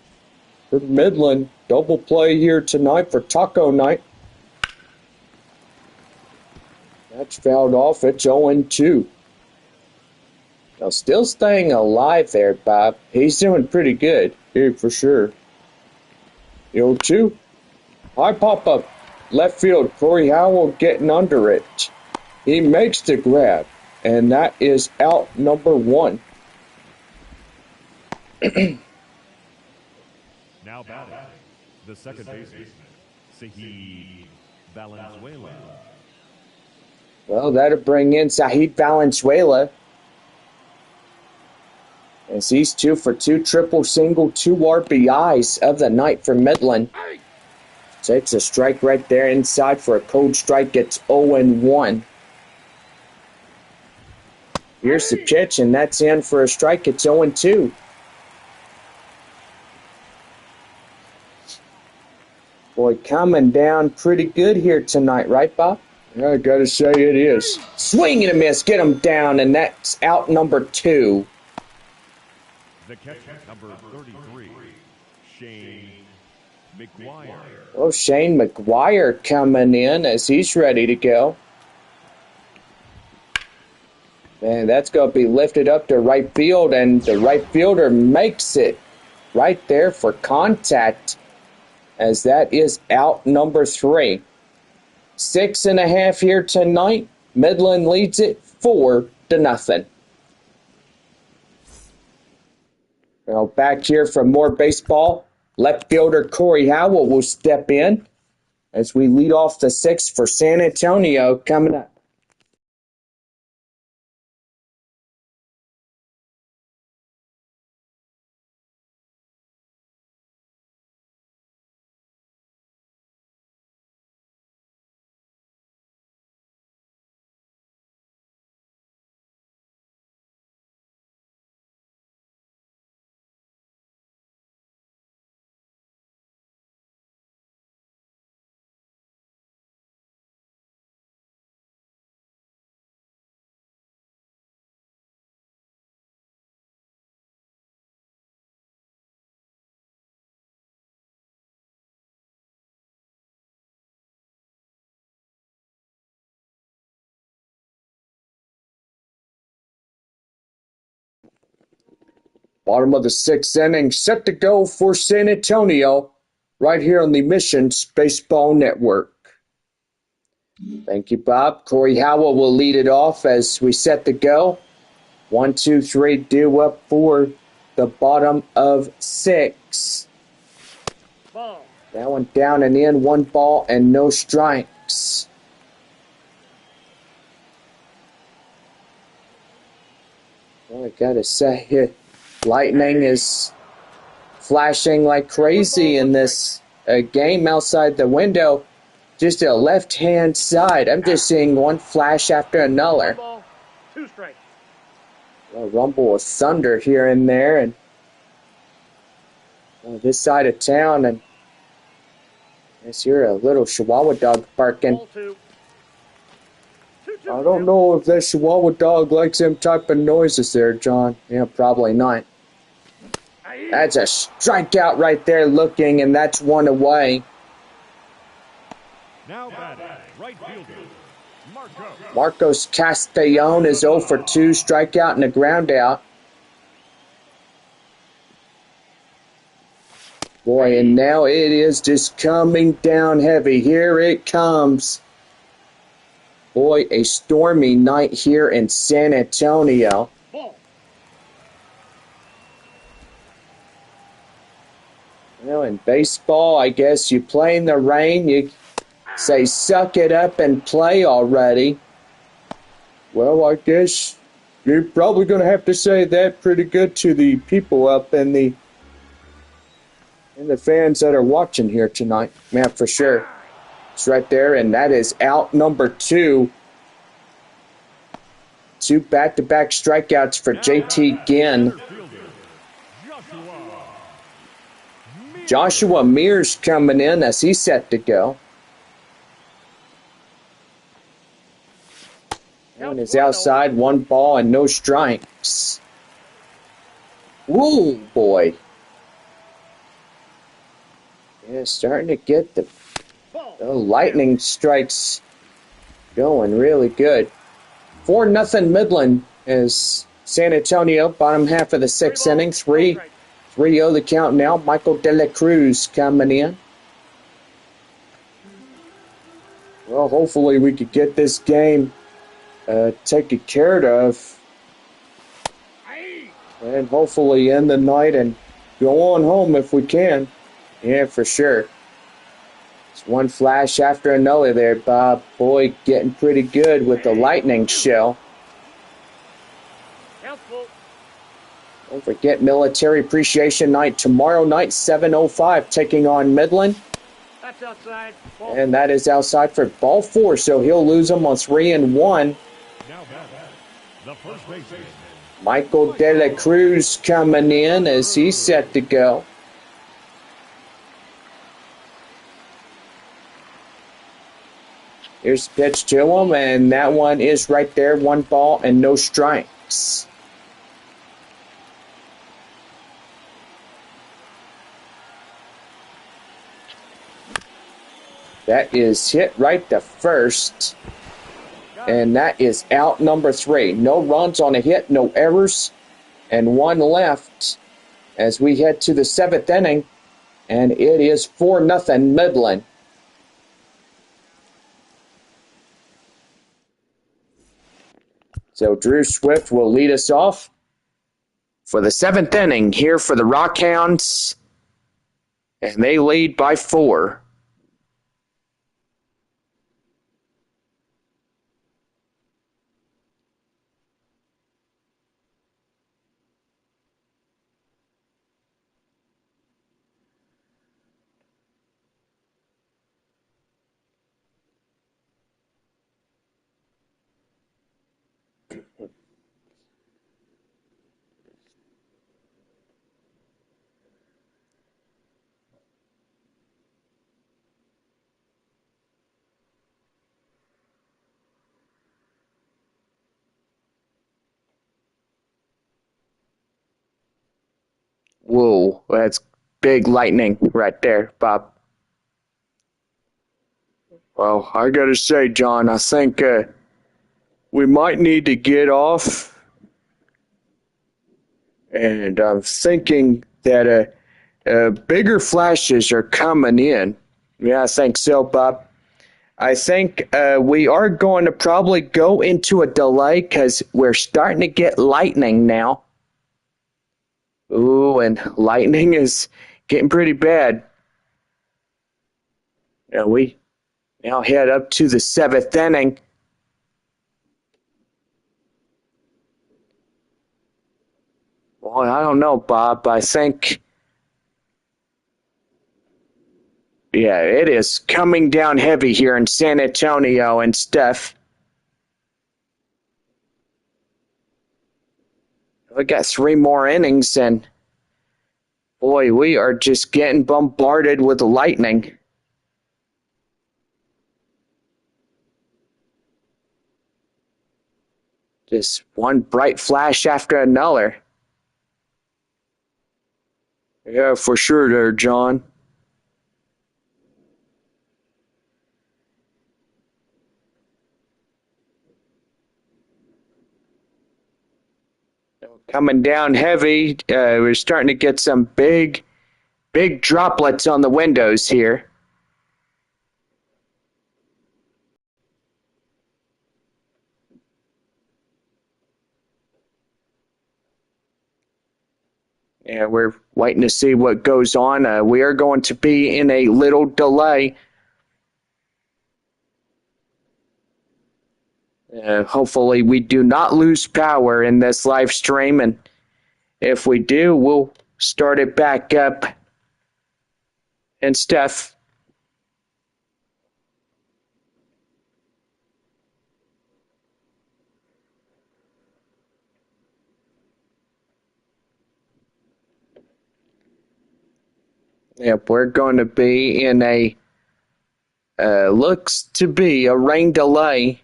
for Midland. Double play here tonight for Taco Night. That's fouled off. It's 0-2. Now, still staying alive there, Bob. He's doing pretty good. Yeah, for sure. The 0-2. High pop-up. Left field. Corey Howell getting under it. He makes the grab. And that is out number 1. Now batting, the second baseman, Sahid Valenzuela. Well, that'll bring in Sahid Valenzuela. As he's 2 for 2, triple single, 2 RBIs of the night for Midland. Takes a strike right there inside for a cold strike. Gets 0-1. Here's the pitch, and that's in for a strike. It's 0-2. Boy, coming down pretty good here tonight, right, Bob? Yeah, I gotta say it is. Swing and a miss, get him down, and that's out number 2. The catcher, number 33, Shane McGuire. Oh, Shane McGuire coming in as he's ready to go. And that's going to be lifted up to right field, and the right fielder makes it right there for contact, as that is out number 3. 6.5 here tonight. Midland leads it 4-0. Well, back here for more baseball. Left fielder Corey Howell will step in as we lead off the 6th for San Antonio coming up. Bottom of the 6th inning, set to go for San Antonio, right here on the Missions Baseball Network. Thank you, Bob. Corey Howell will lead it off as we set to go. 1, 2, 3, due up for the bottom of 6. Ball. That one down and in, 1 ball and no strikes. Well, I gotta say here, lightning is flashing like crazy in this game outside the window. Just a left-hand side. I'm just seeing one flash after another. Ball. 2 strikes. A rumble of thunder here and there, and this side of town, and I guess you're a little Chihuahua dog barking. Ball 2. I don't know if that Chihuahua dog likes them type of noises there, John. Yeah, probably not. That's a strikeout right there looking, and that's 1 away. Now batting, right fielder, Marcos Castellon is 0 for 2, strikeout and a ground out. Boy, and now it is just coming down heavy. Here it comes. Boy, a stormy night here in San Antonio. Ball. Well, in baseball, I guess you play in the rain, you say suck it up and play already. Well, I guess you're probably going to have to say that pretty good to the people up in the fans that are watching here tonight. Yeah, for sure. It's right there, and that is out number 2. 2 back-to-back strikeouts for JT Ginn. Joshua Mears coming in as he's set to go. And is outside, 1 ball and no strikes. Woo, boy. Yeah, starting to get the lightning strikes going really good. 4-0 Midland is San Antonio, bottom half of the 6th inning. 3-0 the count now. Michael De La Cruz coming in. Well, hopefully we could get this game taken care of. And hopefully end the night and go on home if we can. Yeah, for sure. It's one flash after another there, Bob. Boy, getting pretty good with the lightning shell. Don't forget Military Appreciation Night tomorrow night, 7:05, taking on Midland. That's outside. And that is outside for ball 4, so he'll lose them on 3-1. Now the first baseman. Michael De La Cruz coming in as he's set to go. Here's the pitch to him, and that one is right there. 1 ball and no strikes. That is hit right to first. And that is out number 3. No runs on a hit, no errors, and 1 left as we head to the 7th inning. And it is 4-0 Midland. So Drew Swift will lead us off for the 7th inning here for the Rockhounds. And they lead by 4. Whoa, that's big lightning right there, Bob. Well, I gotta say, John, I think we might need to get off. And I'm thinking that bigger flashes are coming in. Yeah, I think so, Bob. I think we are going to probably go into a delay because we're starting to get lightning now. Ooh, and lightning is getting pretty bad. Now we now head up to the 7th inning. Well, I don't know, Bob. I think, yeah, it is coming down heavy here in San Antonio and stuff. We got 3 more innings, and boy, we are just getting bombarded with lightning. Just one bright flash after another. Yeah, for sure there, John. Coming down heavy. We're starting to get some big droplets on the windows here. Yeah, we're waiting to see what goes on. We are going to be in a little delay. Hopefully we do not lose power in this live stream, and if we do, we'll start it back up and stuff. Yep, we're going to be in a looks to be a rain delay.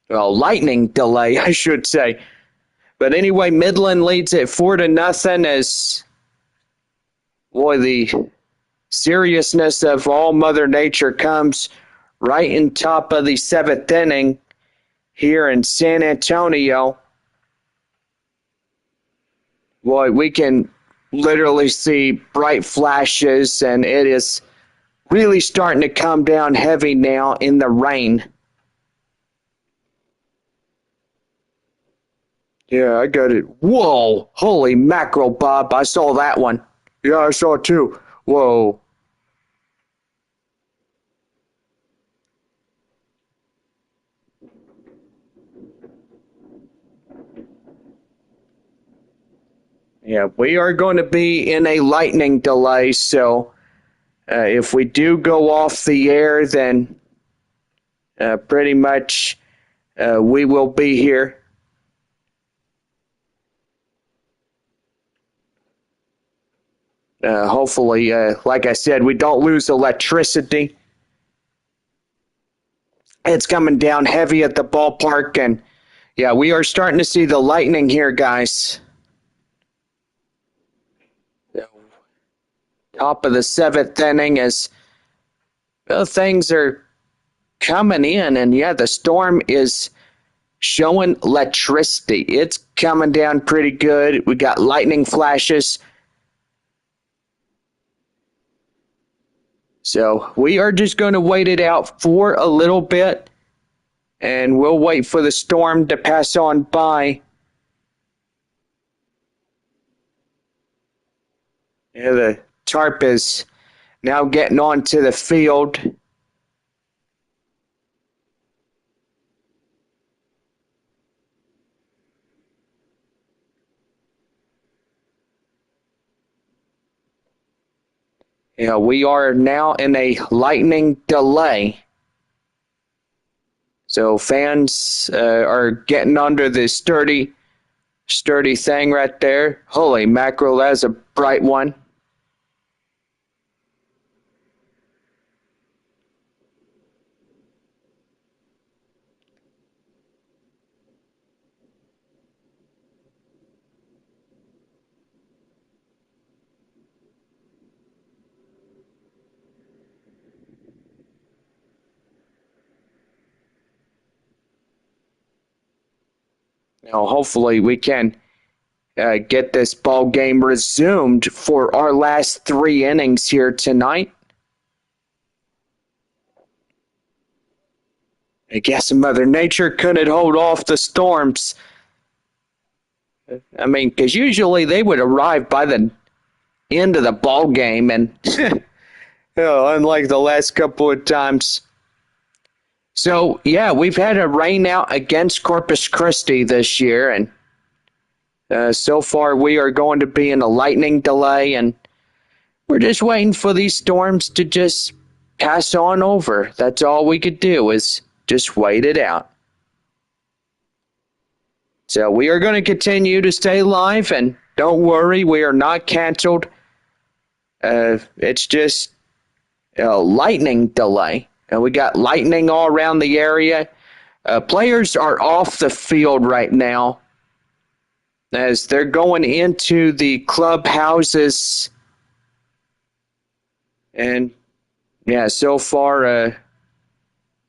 Well, lightning delay, I should say. But anyway, Midland leads it 4-0 as, boy, the seriousness of all Mother Nature comes right in top of the 7th inning here in San Antonio. Boy, we can literally see bright flashes, and it is really starting to come down heavy now in the rain. Yeah, I got it. Whoa! Holy mackerel, Bob. I saw that one. Yeah, I saw it too. Whoa. Yeah, we are going to be in a lightning delay, so if we do go off the air, then pretty much we will be here. Hopefully, like I said, we don't lose electricity. It's coming down heavy at the ballpark, and yeah, we are starting to see the lightning here, guys. Top of the 7th inning as well, things are coming in, and yeah, the storm is showing electricity. It's coming down pretty good. We got lightning flashes. So we are just going to wait it out for a little bit, and we'll wait for the storm to pass on by. Yeah, the tarp is now getting onto the field. Yeah, we are now in a lightning delay. So fans are getting under the sturdy thing right there. Holy mackerel, that's a bright one. Now, hopefully we can get this ball game resumed for our last 3 innings here tonight. I guess Mother Nature couldn't hold off the storms. I mean, because usually they would arrive by the end of the ball game, and unlike the last couple of times. So, yeah, we've had a rain out against Corpus Christi this year, and so far we are going to be in a lightning delay, and we're just waiting for these storms to just pass on over. That's all we could do is just wait it out. So we are going to continue to stay live, and don't worry, we are not canceled. It's just a lightning delay. And we got lightning all around the area. Players are off the field right now as they're going into the clubhouses. And yeah, so far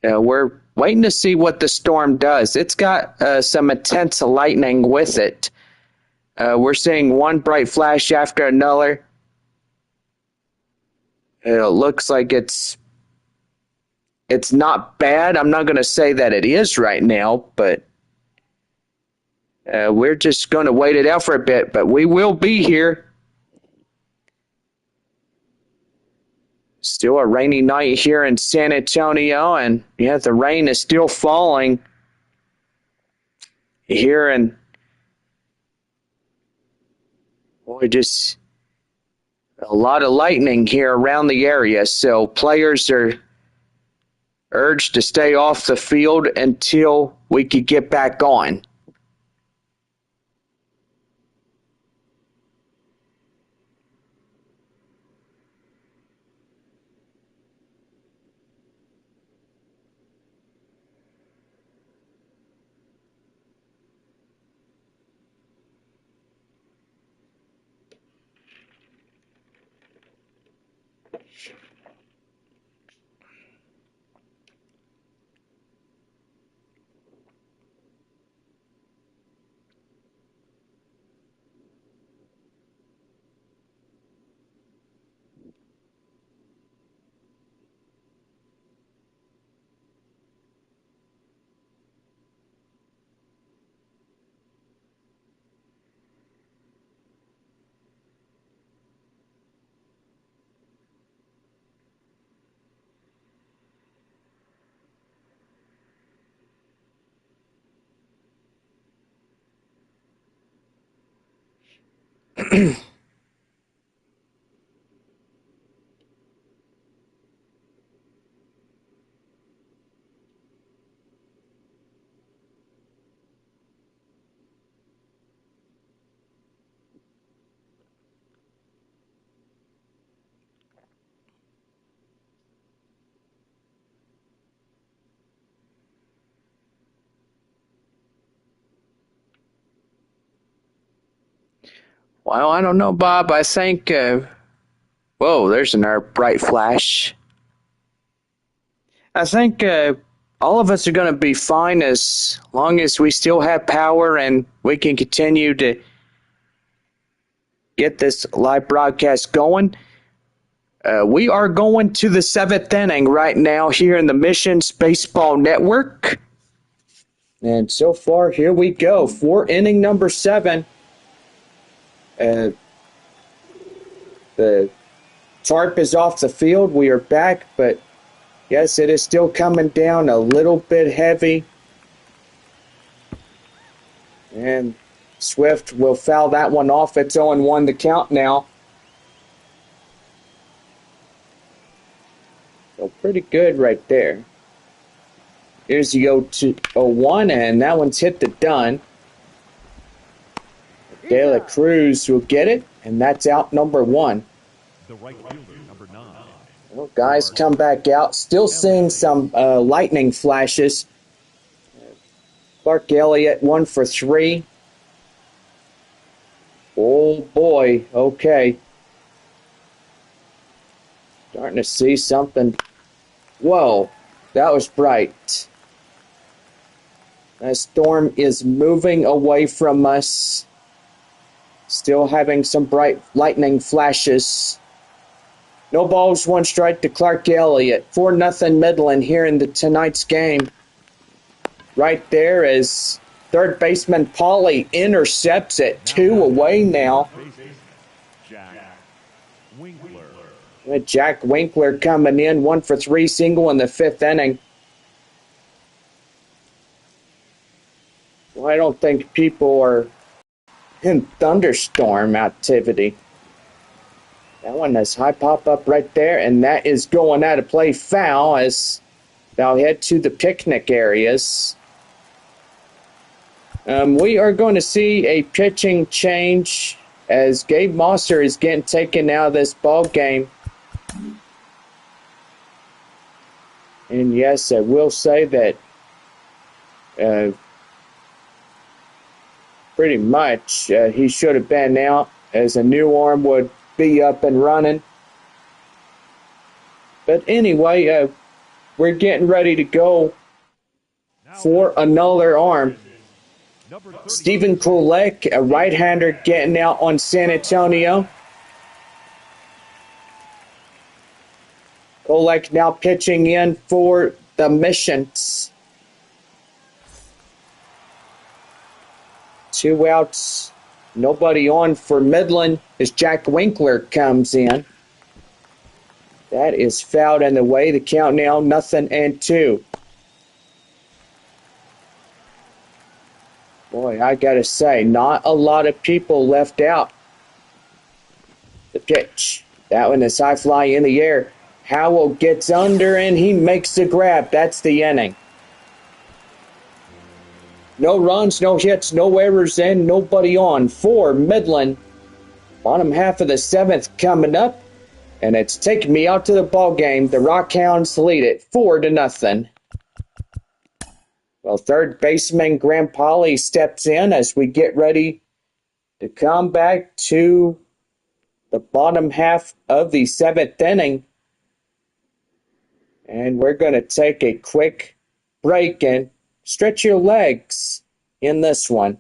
we're waiting to see what the storm does. It's got some intense lightning with it. We're seeing one bright flash after another. It looks like it's not bad. I'm not going to say that it is right now, but we're just going to wait it out for a bit. But we will be here. Still a rainy night here in San Antonio, and yeah, the rain is still falling here, and boy, just a lot of lightning here around the area. So players are urged to stay off the field until we could get back on. Well, I don't know, Bob. I think, whoa, there's another bright flash. I think all of us are going to be fine as long as we still have power and we can continue to get this live broadcast going. We are going to the seventh inning right now here in the Missions Baseball Network. And so far, here we go for inning number 7. The tarp is off the field. We are back, but yes, it is still coming down a little bit heavy. And Swift will foul that one off. It's 0-1 the count now. So pretty good right there. Here's the 0-1, and that one's hit the dun. De La Cruz will get it, and that's out number 1. The right fielder, number 9. Well, guys come back out. Still seeing some lightning flashes. Clark Elliott 1 for 3. Oh boy, okay. Starting to see something. Whoa, that was bright. That storm is moving away from us. Still having some bright lightning flashes. No balls, 1 strike to Clark Elliott. 4-0 Midland here in tonight's game. Right there as third baseman Pauly intercepts it. 2 away now. Jack Winkler. With Jack Winkler coming in, 1 for 3 single in the 5th inning. Well, I don't think people are in thunderstorm activity. That one has high pop up right there, and that is going out of play foul as they'll head to the picnic areas. We are going to see a pitching change as Gabe Mosser is getting taken out of this ball game. And yes, I will say that pretty much he should have been out as a new arm would be up and running. But anyway, we're getting ready to go for another arm. Stephen Kolek, a right-hander, getting out on San Antonio. Kolek now pitching in for the Missions. 2 outs, nobody on for Midland as Jack Winkler comes in. That is fouled in the way. The count now 0-2. Boy, I gotta say, not a lot of people left out. The pitch. That one is high fly in the air. Howell gets under and he makes the grab. That's the inning. No runs, no hits, no errors, and nobody on for Midland. Bottom half of the 7th coming up, and it's taking me out to the ball game. The Rockhounds lead it 4-0. Well, third baseman Graham Pauly steps in as we get ready to come back to the bottom half of the 7th inning. And we're going to take a quick break and stretch your legs in this one.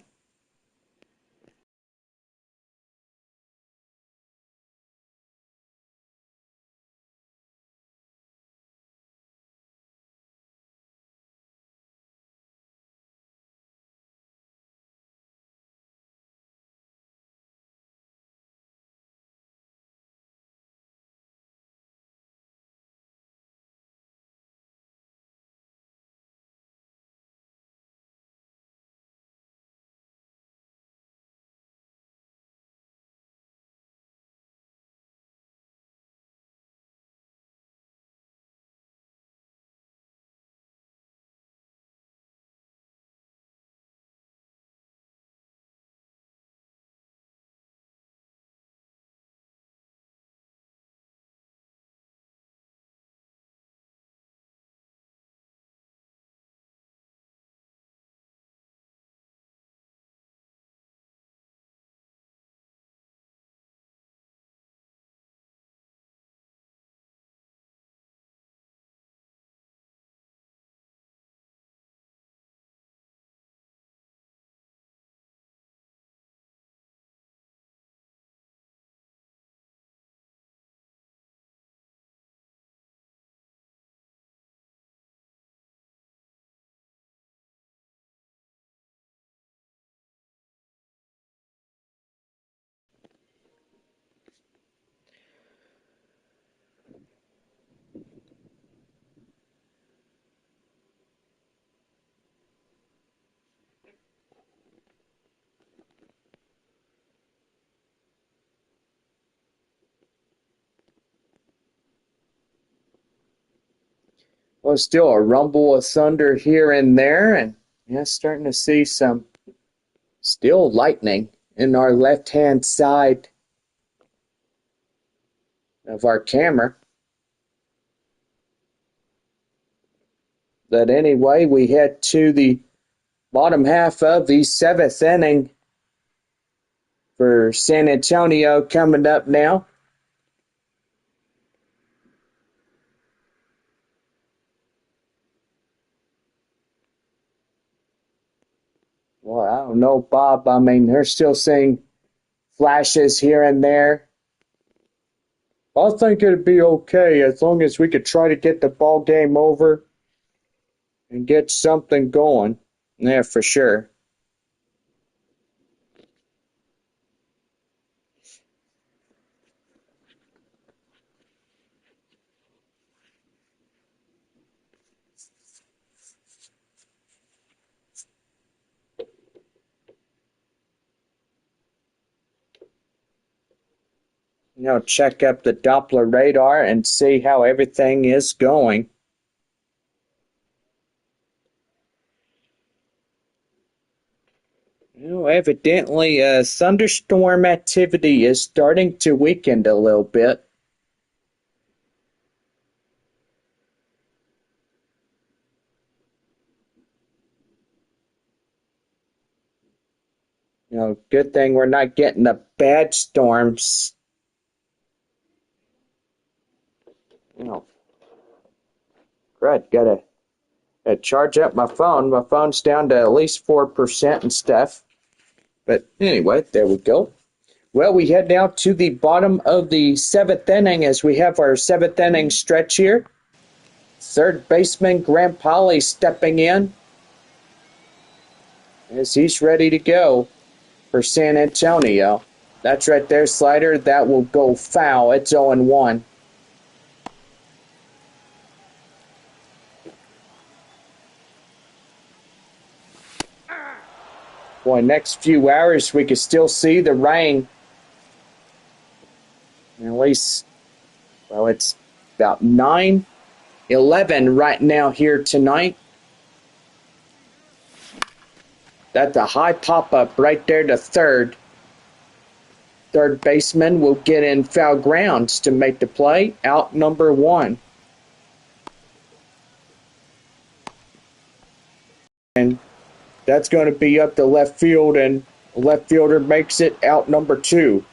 Well, still a rumble of thunder here and there, and yeah, starting to see some still lightning in our left-hand side of our camera. But anyway, we head to the bottom half of the seventh inning for San Antonio coming up now. Well, I don't know, Bob. I mean, they're still seeing flashes here and there. I think it'd be okay as long as we could try to get the ball game over and get something going. Yeah, for sure. Check up the Doppler radar and see how everything is going. Evidently, thunderstorm activity is starting to weaken a little bit. Good thing we're not getting the bad storms. Crud, gotta charge up my phone. My phone's down to at least 4% and stuff. But anyway, there we go. Well, we head now to the bottom of the seventh inning as we have our seventh inning stretch here. Third baseman Graham Polly stepping in as he's ready to go for San Antonio. That's right there, slider. That will go foul. It's 0-1. Boy, next few hours we could still see the rain. At least, well, it's about 9:11 right now here tonight. That's a high pop-up right there to third. Third baseman will get in foul grounds to make the play. Out number 1. And that's going to be up to left field, and the left fielder makes it out number 2.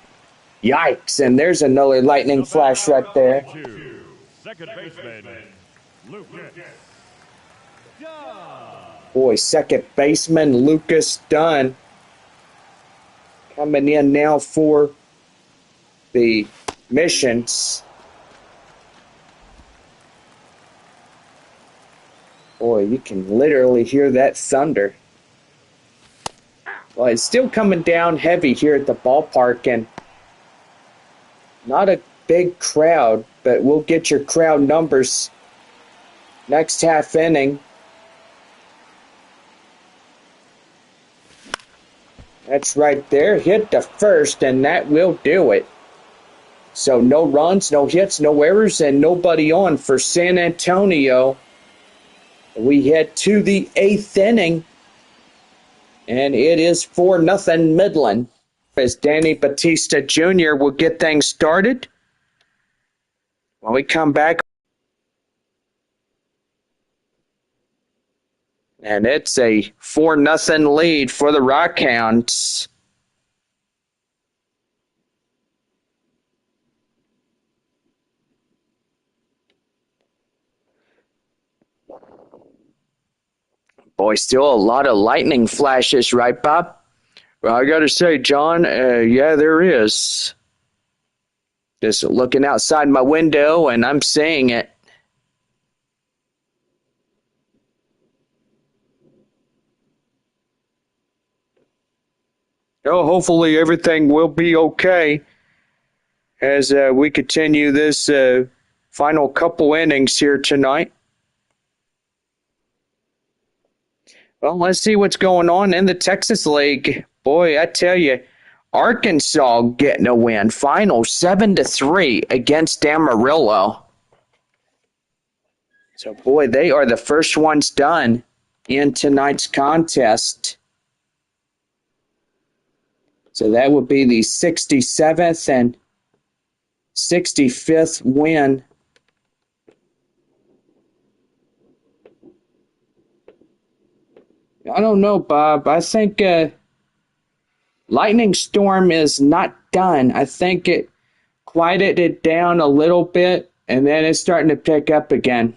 Yikes, and there's another lightning flash right there. Second baseman, Lucas. Dunn. Boy, second baseman Lucas Dunn coming in now for the Missions. Boy, you can literally hear that thunder. Well, it's still coming down heavy here at the ballpark, and not a big crowd, but we'll get your crowd numbers next half inning. That's right there. Hit the first, and that will do it. So no runs, no hits, no errors, and nobody on for San Antonio. We head to the 8th inning, and it is 4-0 Midland. As Danny Batista Jr. will get things started. When we come back, and it's a 4-0 lead for the Rockhounds. Boy, still a lot of lightning flashes, right, Bob? Well, I got to say, John, yeah, there is. Just looking outside my window, and I'm seeing it. Oh, hopefully everything will be okay as we continue this final couple innings here tonight. Well, let's see what's going on in the Texas League. Boy, I tell you, Arkansas getting a win. Final 7-3 against Amarillo. So, boy, they are the first ones done in tonight's contest. So that would be the 67th and 65th win. I don't know, Bob. I think Lightning Storm is not done. I think it quieted it down a little bit, and then it's starting to pick up again.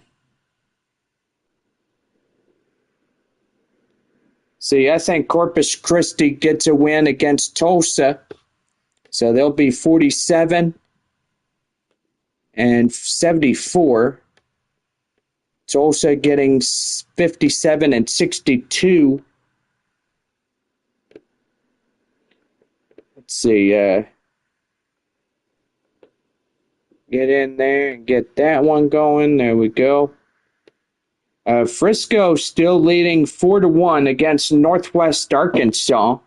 See, I think Corpus Christi gets a win against Tulsa. So they'll be 47 and 74. Tulsa getting 57 and 62. Let's see. Get in there and get that one going. There we go. Frisco still leading 4-1 against Northwest Arkansas.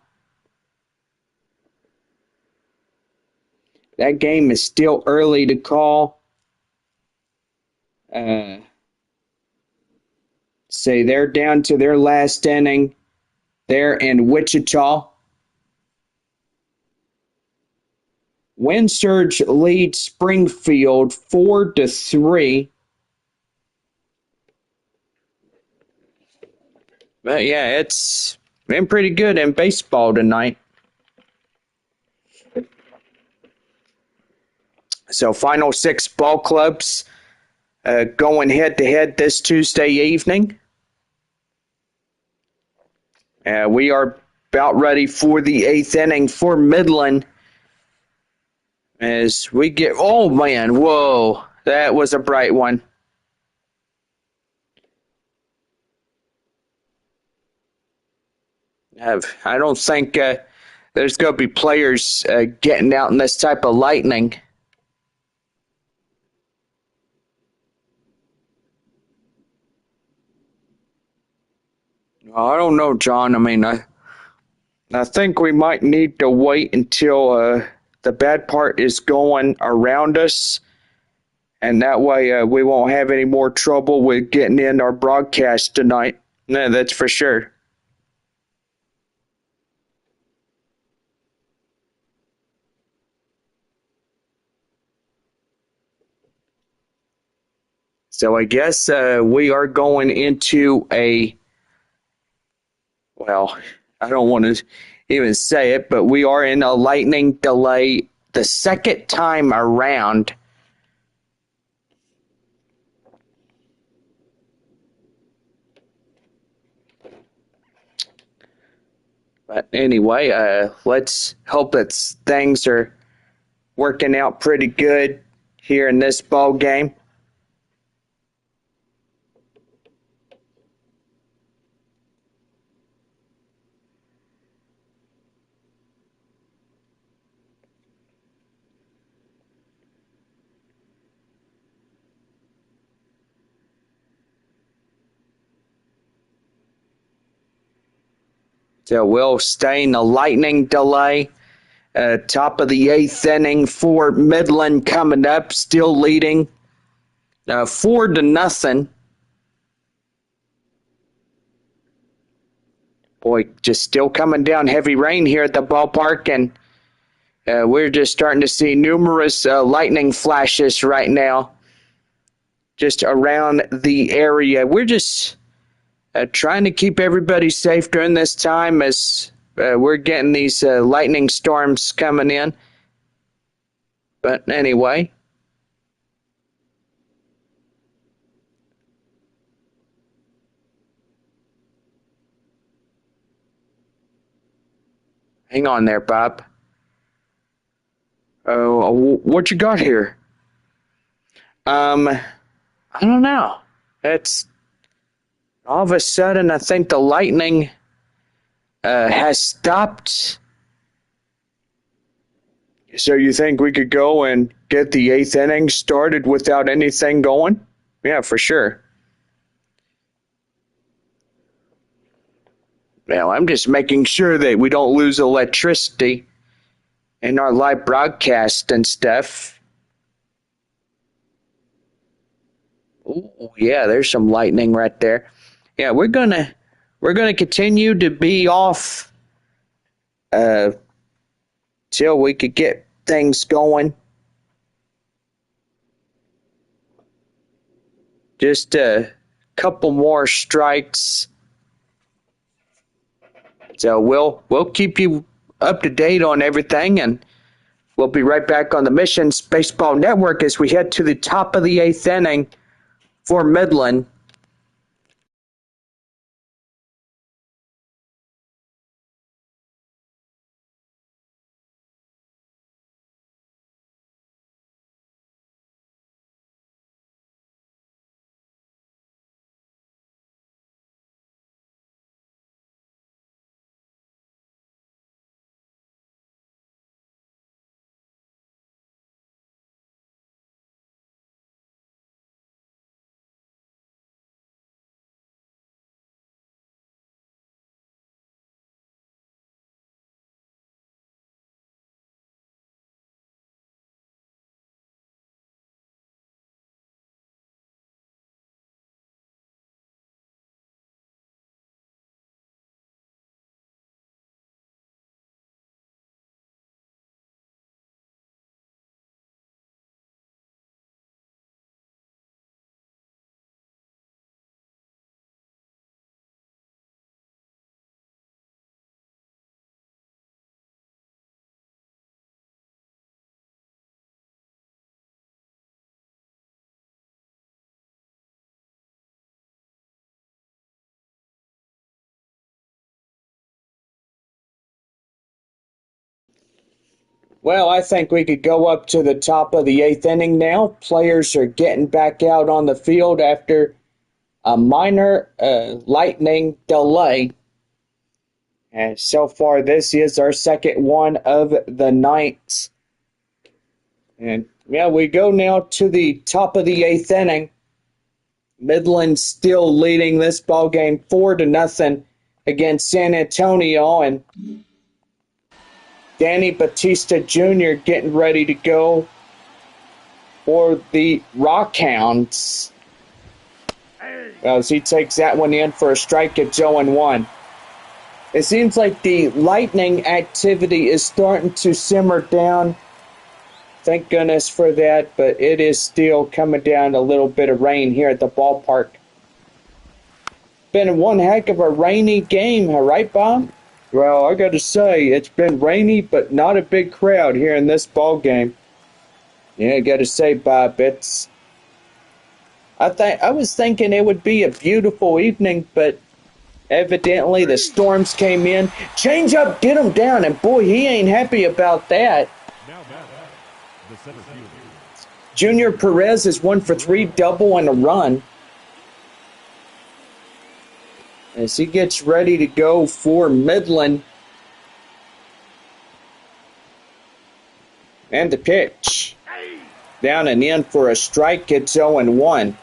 That game is still early to call. Say they're down to their last inning. They're in Wichita. Wind Surge leads Springfield 4-3. But yeah, it's been pretty good in baseball tonight. So final 6 ball clubs going head-to-head this Tuesday evening. We are about ready for the 8th inning for Midland. As we get, oh man, whoa, that was a bright one. I don't think there's going to be players getting out in this type of lightning. I don't know, John. I mean, I think we might need to wait until the bad part is going around us, and that way we won't have any more trouble with getting in our broadcast tonight. No, that's for sure. So I guess we are going into well, I don't want to even say it, but we are in a lightning delay the second time around. But anyway, let's hope that things are working out pretty good here in this ball game. So we'll stay in the lightning delay. Top of the 8th inning for Midland coming up, still leading 4-0. Boy, just still coming down heavy rain here at the ballpark, and we're just starting to see numerous lightning flashes right now just around the area. We're just trying to keep everybody safe during this time as we're getting these lightning storms coming in. But anyway. Hang on there, Bob. What you got here? I don't know. It's all of a sudden I think the lightning has stopped. So you think we could go and get the 8th inning started without anything going? Yeah, for sure. Well, I'm just making sure that we don't lose electricity in our live broadcast and stuff. Oh, yeah, there's some lightning right there. Yeah, we're gonna continue to be off till we could get things going. Just a couple more strikes. So we'll keep you up to date on everything, and we'll be right back on the Missions Baseball Network as we head to the top of the 8th inning for Midland. Well, I think we could go up to the top of the 8th inning now. Players are getting back out on the field after a minor lightning delay. And so far, this is our second one of the night. And yeah, we go now to the top of the 8th inning. Midland still leading this ball game 4-0 against San Antonio, and Danny Batista Jr. getting ready to go for the Rockhounds as he takes that one in for a strike at 0-1. It seems like the lightning activity is starting to simmer down. Thank goodness for that, but it is still coming down a little bit of rain here at the ballpark. Been one heck of a rainy game, right, Bob? Well, I got to say, it's been rainy, but not a big crowd here in this ball game. Yeah, I got to say, Bob, I was thinking it would be a beautiful evening, but Evidently, the Storms came in. Change up, get him down, and boy, he ain't happy about that. Now back, the center fielder. Junior Perez is 1 for 3, double and a run. As he gets ready to go for Midland. And the pitch. Down and in for a strike. It's 0-1.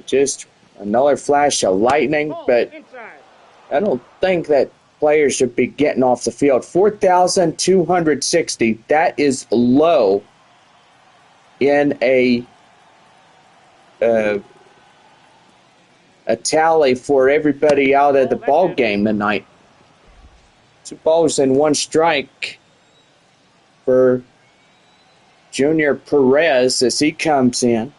Just another flash of lightning, but I don't think that players should be getting off the field. 4,260. That is low in a tally for everybody out of the ball game tonight. 2 balls and 1 strike for Junior Perez as he comes in.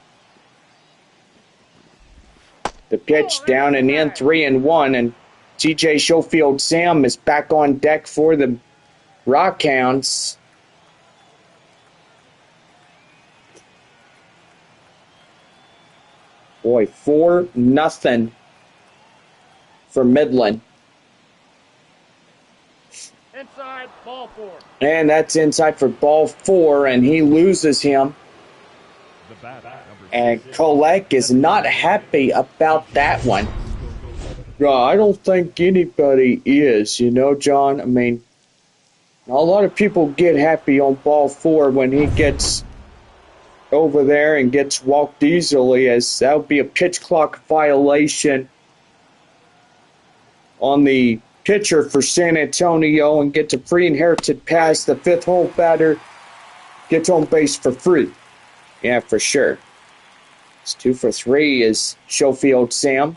The pitch down and in, 3-1, and TJ Schofield Sam is back on deck for the Rockhounds. Boy, 4-0 for Midland. Inside, ball 4. And that's inside for ball 4, and he loses him. The bat, number And 66. Kolek is not happy about that one. I don't think anybody is, John. I mean, a lot of people get happy on ball 4 when he gets over there and gets walked easily, as that would be a pitch clock violation on the pitcher for San Antonio, and gets a free inherited pass. The 5th hole batter gets on base for free. Yeah, for sure. It's 2 for 3 is Schofield Sam.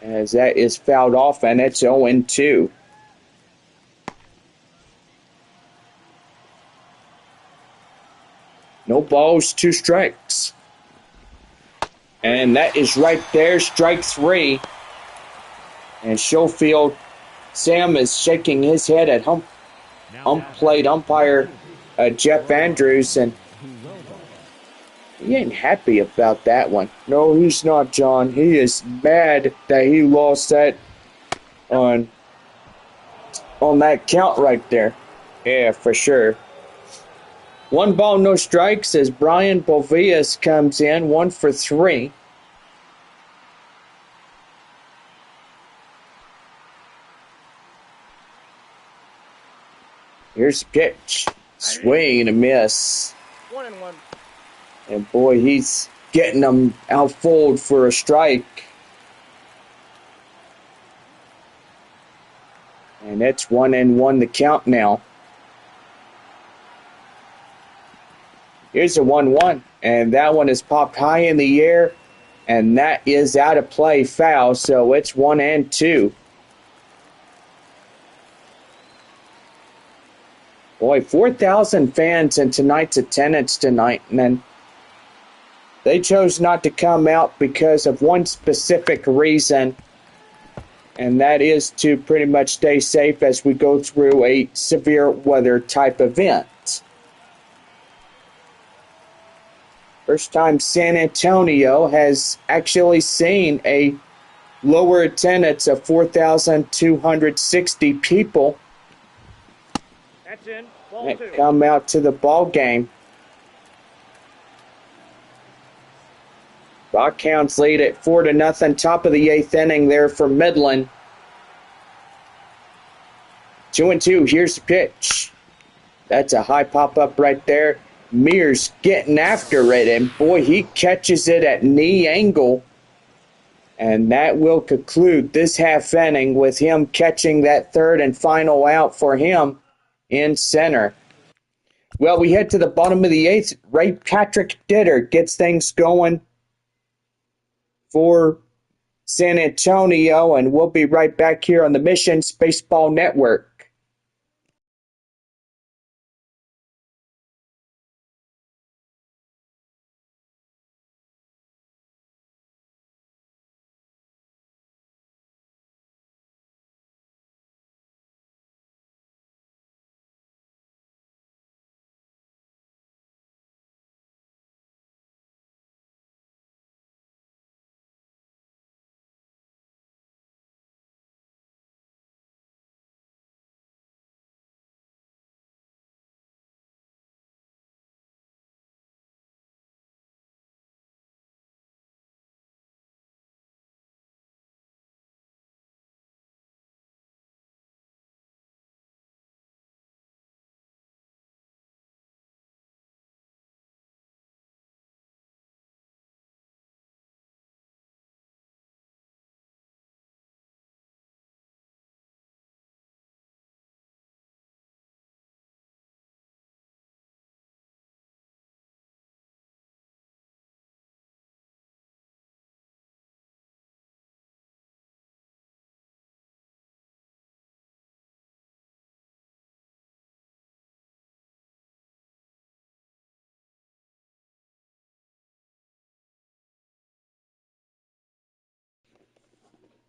As that is fouled off, and it's 0-2. No balls, 2 strikes. And that is right there, strike 3. And Schofield Sam is shaking his head at plate umpire Jeff Andrews, and he ain't happy about that one. No, he's not, John. He is mad that he lost that on that count right there. Yeah, for sure. 1 ball, no strikes as Brian Bovias comes in, 1 for 3. Here's the pitch. Swing and a miss. 1-1. And boy, he's getting them outfold for a strike. And it's 1-1 the count now. Here's a 1-1, and that one is popped high in the air, and that is out of play, foul, so it's 1-2. Boy, 4,000 fans in tonight's attendance tonight, and then they chose not to come out because of one specific reason, and that is to pretty much stay safe as we go through a severe weather type event. First time San Antonio has actually seen a lower attendance of 4,260 people That's in, ball that 2. come out to the ball game. Rockhounds lead at 4-0, top of the 8th inning there for Midland. 2-2, here's the pitch. That's a high pop-up right there. Mears getting after it, and boy, he catches it at knee angle. And that will conclude this half inning with him catching that 3rd and final out for him in center. Well, we head to the bottom of the 8th. Ray Patrick Ditter gets things going for San Antonio, and we'll be right back here on the Missions Baseball Network.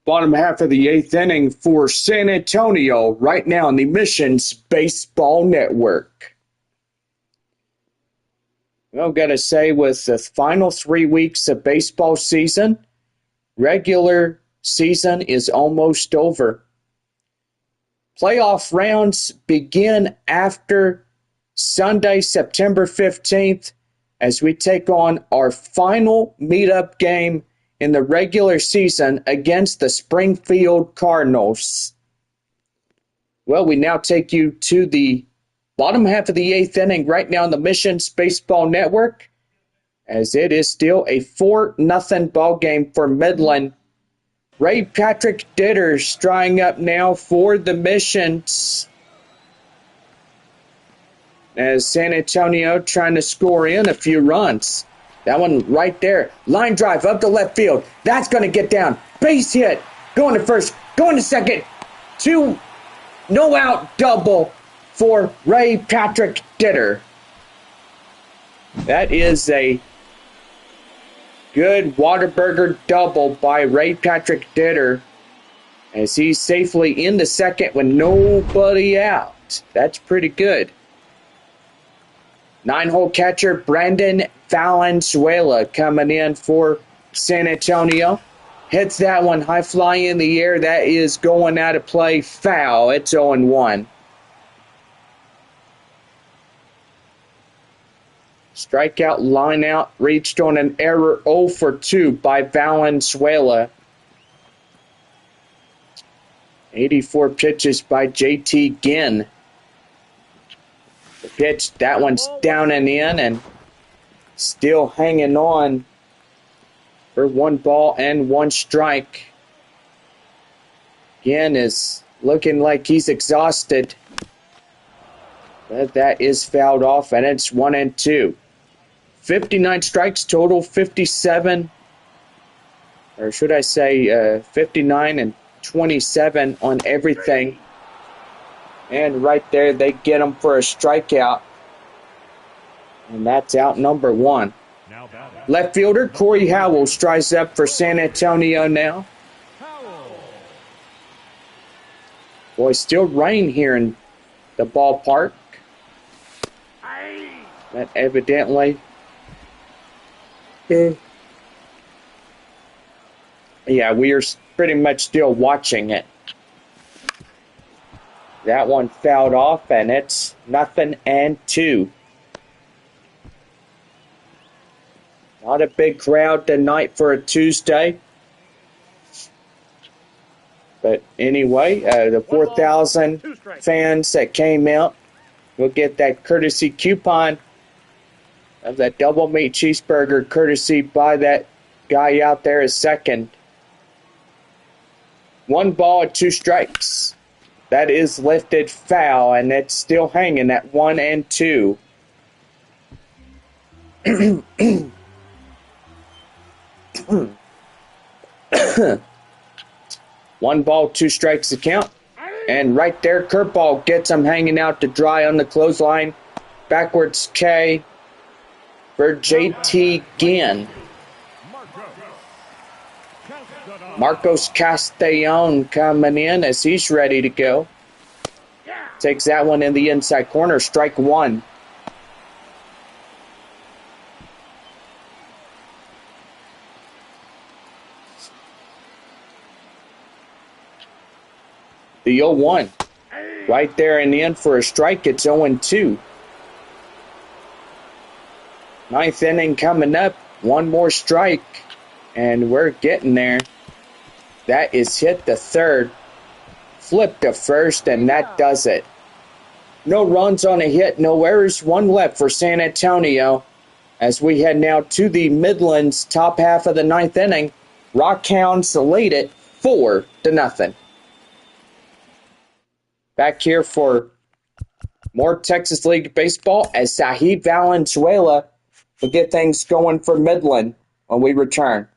Bottom half of the 8th inning for San Antonio right now on the Missions Baseball Network. Well, gotta say, with the final 3 weeks of baseball season, regular season is almost over. Playoff rounds begin after Sunday, September 15th, as we take on our final meetup game in the regular season against the Springfield Cardinals. Well, we now take you to the bottom half of the 8th inning right now on the Missions Baseball Network, as it is still a 4-0 ball game for Midland. Ray Patrick Ditter's drying up now for the Missions, as San Antonio trying to score in a few runs. That one right there. Line drive up to left field. That's going to get down. Base hit. Going to first. Going to second. 2 no out double for Ray Patrick Ditter. That is a good Whataburger double by Ray Patrick Ditter, as he's safely in the second with nobody out. That's pretty good. 9-hole catcher Brandon Valenzuela coming in for San Antonio. Hits that one high fly in the air. That is going out of play. Foul. It's 0-1. Strikeout, line out, reached on an error. 0 for 2 by Valenzuela. 84 pitches by JT Ginn. The pitch, that one's down and in, and still hanging on for 1 ball and 1 strike. Ginn is looking like he's exhausted, but that is fouled off, and it's 1-2. 59 strikes total, 57, or should I say 59 and 27 on everything. And right there, they get him for a strikeout. And that's out number 1. Left fielder Corey Howell strides up for San Antonio now. Boy, still rain here in the ballpark. That evidently... yeah, we are pretty much still watching it. That one fouled off, and it's 0-2. Not a big crowd tonight for a Tuesday. But anyway, the 4,000 fans that came out will get that courtesy coupon of that double meat cheeseburger, courtesy by that guy out there is second. 1 ball and 2 strikes. That is lifted foul, and it's still hanging at 1-2. 1 ball, 2 strikes to count. And right there, curveball gets him hanging out to dry on the clothesline. Backwards K for JT Ginn. Marcos Castellon coming in as he's ready to go. Takes that one in the inside corner. Strike 1. The 0-1. Right there in the end for a strike. It's 0-2. 9th inning coming up. 1 more strike. And we're getting there. That is hit to third. Flip to first, and that does it. No runs on a hit, no errors, 1 left for San Antonio. As we head now to the Midlands top half of the 9th inning. Rockhounds lead it 4-0. Back here for more Texas League baseball as Sahib Valenzuela will get things going for Midland when we return.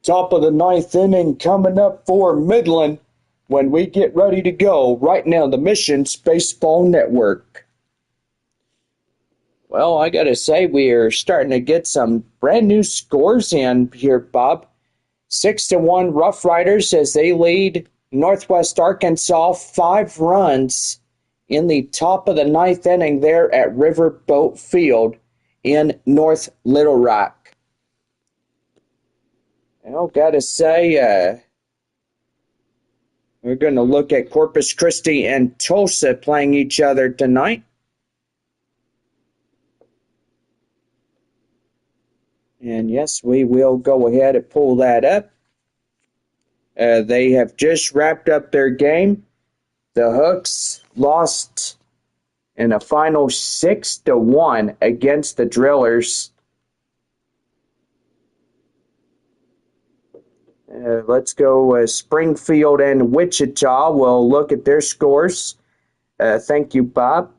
Top of the ninth inning coming up for Midland when we get ready to go right now. The Missions Baseball Network. Well, I gotta say, we are starting to get some brand new scores in here, Bob. 6-1 Rough Riders as they lead Northwest Arkansas 5 runs in the top of the ninth inning there at Riverboat Field in North Little Rock. Well, gotta say, we're going to look at Corpus Christi and Tulsa playing each other tonight. And yes, we will go ahead and pull that up. They have just wrapped up their game. The Hooks lost in a final 6-1 against the Drillers. Let's go Springfield and Wichita. We'll look at their scores. Thank you, Bob.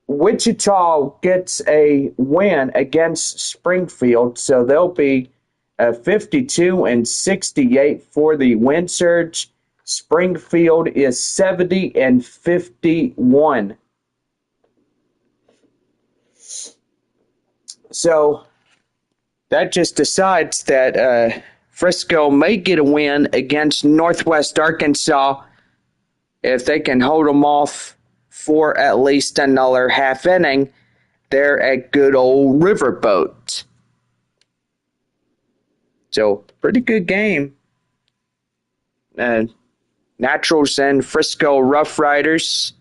Wichita gets a win against Springfield, so they'll be 52-68 for the win surge. Springfield is 70-51. So that just decides that Frisco may get a win against Northwest Arkansas if they can hold them off for at least another half inning there at good old Riverboat. So, pretty good game. Naturals and Frisco Rough Riders.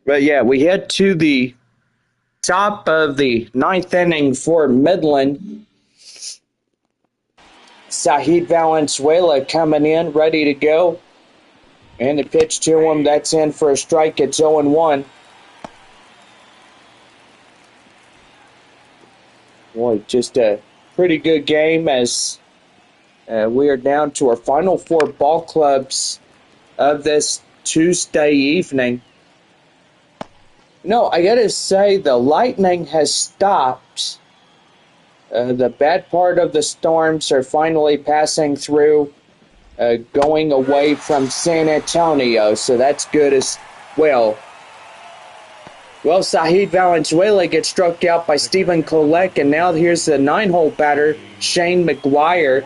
But yeah, we head to the top of the ninth inning for Midland. Saheed Valenzuela coming in, ready to go. And the pitch to him, that's in for a strike. It's 0-1. Boy, just a pretty good game as we are down to our final 4 ball clubs of this Tuesday evening. No, I gotta say, the lightning has stopped. The bad part of the storms are finally passing through, going away from San Antonio, so that's good as well. Well, Saheed Valenzuela gets struck out by Stephen Kolek, and now here's the 9-hole batter, Shane McGuire.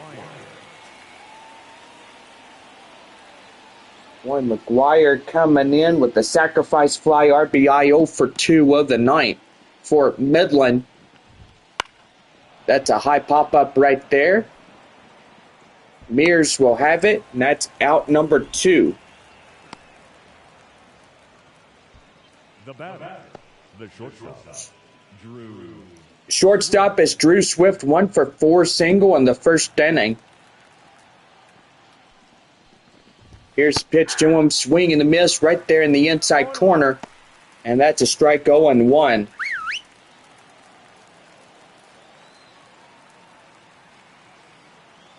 Boy, McGuire coming in with the sacrifice fly RBI 0 for 2 of the night for Midland. That's a high pop-up right there. Mears will have it, and that's out number 2. The batter, the shortstop, Drew. Shortstop is Drew Swift, 1 for 4 single in the first inning. Here's the pitch to him, swing and a miss right there in the inside corner, and that's a strike 0-1.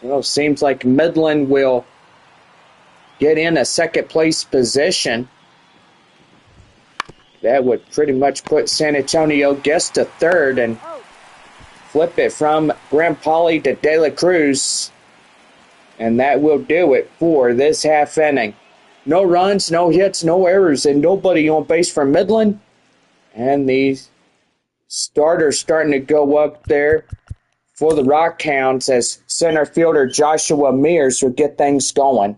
Well, seems like Midland will get in a second place position. That would pretty much put San Antonio Guest to third and flip it from Grand Pali to De La Cruz. And that will do it for this half inning. No runs, no hits, no errors, and nobody on base for Midland. And the starters starting to go up there for the Rockhounds as center fielder Joshua Mears will get things going.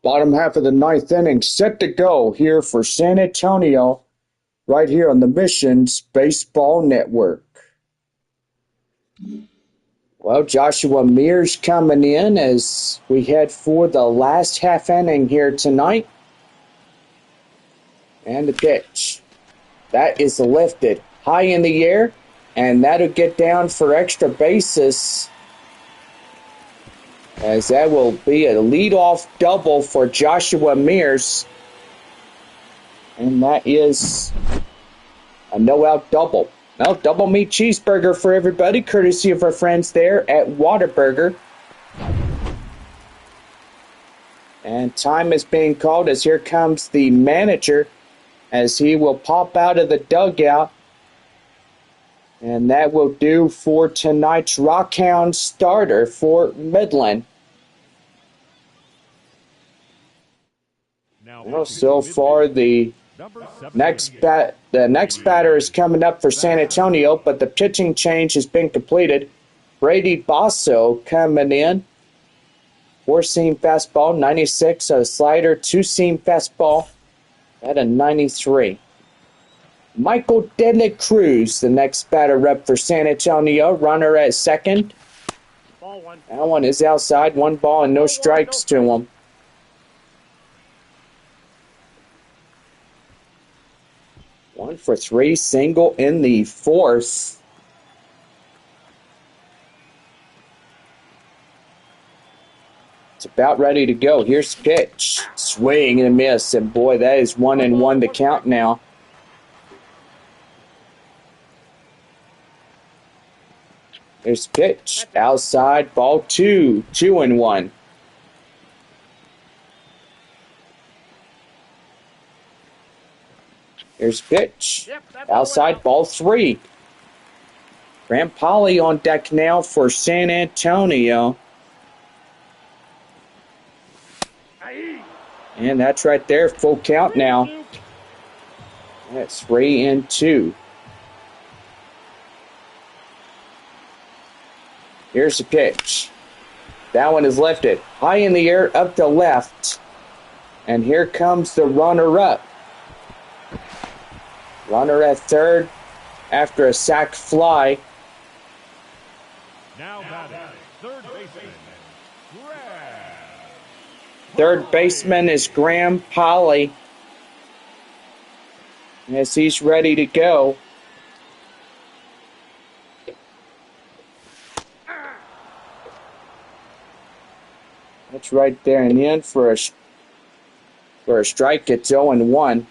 Bottom half of the ninth inning set to go here for San Antonio, right here on the Missions Baseball Network. Well, Joshua Mears coming in as we head for the last half inning here tonight. And the pitch. That is lifted high in the air, and that'll get down for extra bases, as that will be a leadoff double for Joshua Mears. And that is a no-out double. Well, double meat cheeseburger for everybody, courtesy of our friends there at Whataburger. And time is being called as here comes the manager, as he will pop out of the dugout. And that will do for tonight's Rockhounds starter for Midland. Well, so far the next batter is coming up for San Antonio, but the pitching change has been completed. Brady Basso coming in. 4-seam fastball, 96, a slider, 2-seam fastball at a 93. Michael De La Cruz, the next batter up for San Antonio. Runner at second. Ball one. That one is outside. 1 ball and no strikes to him. One for 3, single in the fourth. It's about ready to go. Here's the pitch. Swing and a miss. And boy, that is 1-1 to count now. Here's the pitch. Outside, ball 2. 2-1. Here's the pitch. Outside, ball 3. Graham Polly on deck now for San Antonio. And that's right there, full count now. That's 3-2. Here's the pitch. That one is lifted high in the air, up to left. And here comes the runner-up. Runner at third after a sac fly. Now batting, third baseman, Graham. Third baseman is Graham Polly, as he's ready to go. That's right there in the end for a strike. It's 0-1.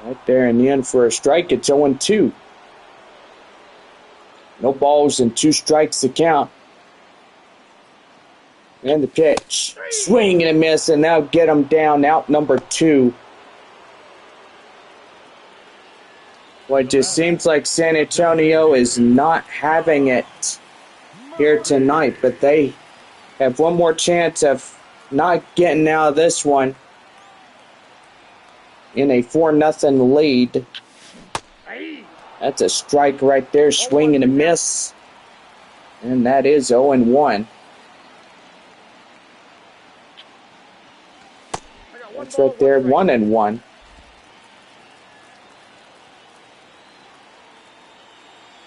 Right there in the end for a strike. It's 0-2. No balls and 2 strikes to count. And the pitch. Swing and a miss, and now get him down. Out number 2. Well, it just seems like San Antonio is not having it here tonight, but they have one more chance of not getting out of this one in a 4-0 lead. That's a strike right there, swing and a miss. And that is 0-1. That's right there, 1-1.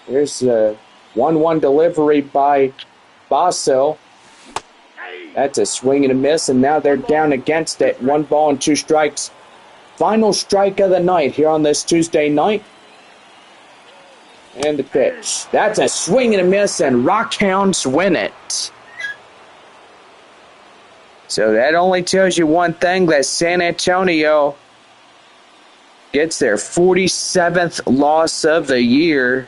Here's a 1-1 delivery by Basso. That's a swing and a miss, and now they're down against it. 1 ball and 2 strikes. Final strike of the night here on this Tuesday night. And the pitch. That's a swing and a miss, and Rockhounds win it. So that only tells you one thing, that San Antonio gets their 47th loss of the year.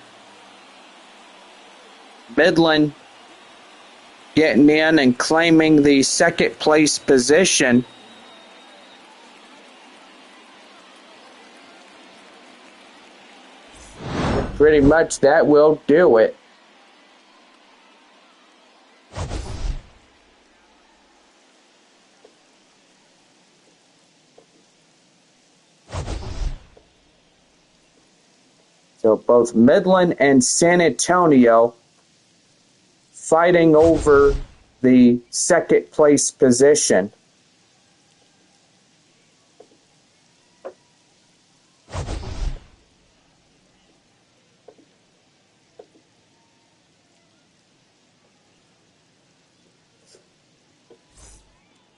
Midland getting in and claiming the second place position. Pretty much that will do it. So both Midland and San Antonio fighting over the second place position.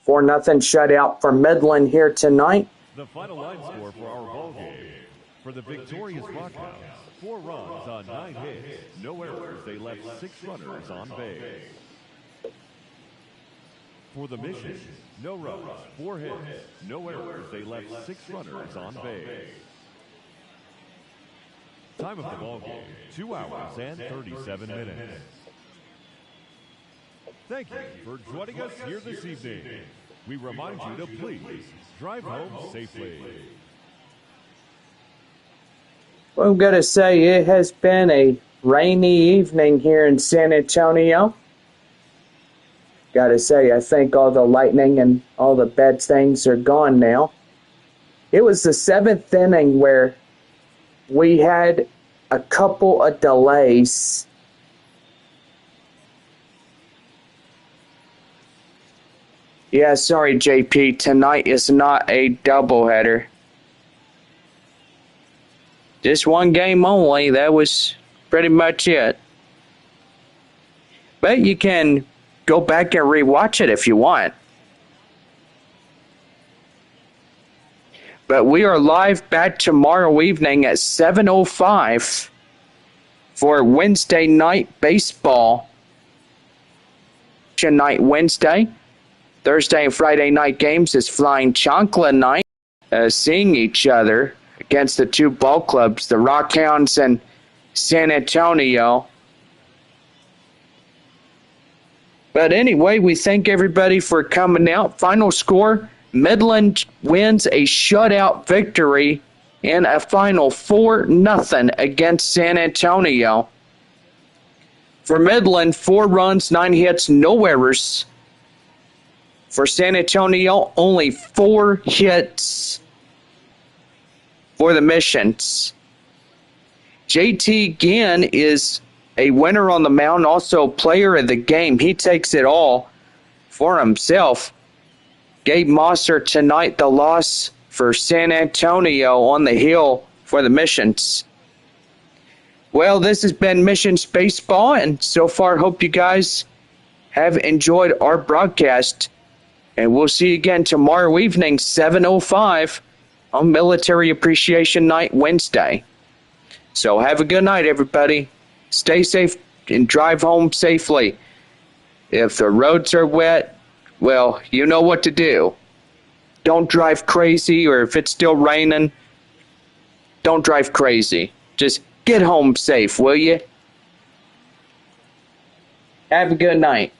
Four nothing shutout for Midland here tonight. The final line score for our ball game. For the victorious Rockhounds, 4 runs on 9 hits, no errors. They left 6 runners on base. For the Mission, no runs, 4 hits, no errors. They left 6 runners on base. Time of the ball game, 2 hours and 37 minutes. Thank you for joining us here this evening. We remind you to please drive home safely. Well, I'm going to say it has been a rainy evening here in San Antonio. Got to say, I think all the lightning and all the bad things are gone now. It was the 7th inning where we had a couple of delays. Yeah, sorry, JP. Tonight is not a doubleheader. Just one game only. That was pretty much it. But you can go back and rewatch it if you want. But we are live back tomorrow evening at 7:05 for Wednesday night baseball. Night Wednesday. Thursday and Friday night games is Flying Chancla night, seeing each other against the 2 ball clubs, the Rockhounds and San Antonio. But anyway, we thank everybody for coming out. Final score, Midland wins a shutout victory in a final 4-0 against San Antonio. For Midland, 4 runs, 9 hits, no errors. For San Antonio, only 4 hits for the Missions. JT Ginn is a winner on the mound, also player of the game. He takes it all for himself. Gabe Mosser tonight, the loss for San Antonio on the hill for the Missions. Well, this has been Missions Baseball, and so far hope you guys have enjoyed our broadcast. And we'll see you again tomorrow evening, 7:05 on Military Appreciation Night, Wednesday. So have a good night, everybody. Stay safe and drive home safely. If the roads are wet, well, you know what to do. Don't drive crazy, or if it's still raining, don't drive crazy. Just get home safe, will you? Have a good night.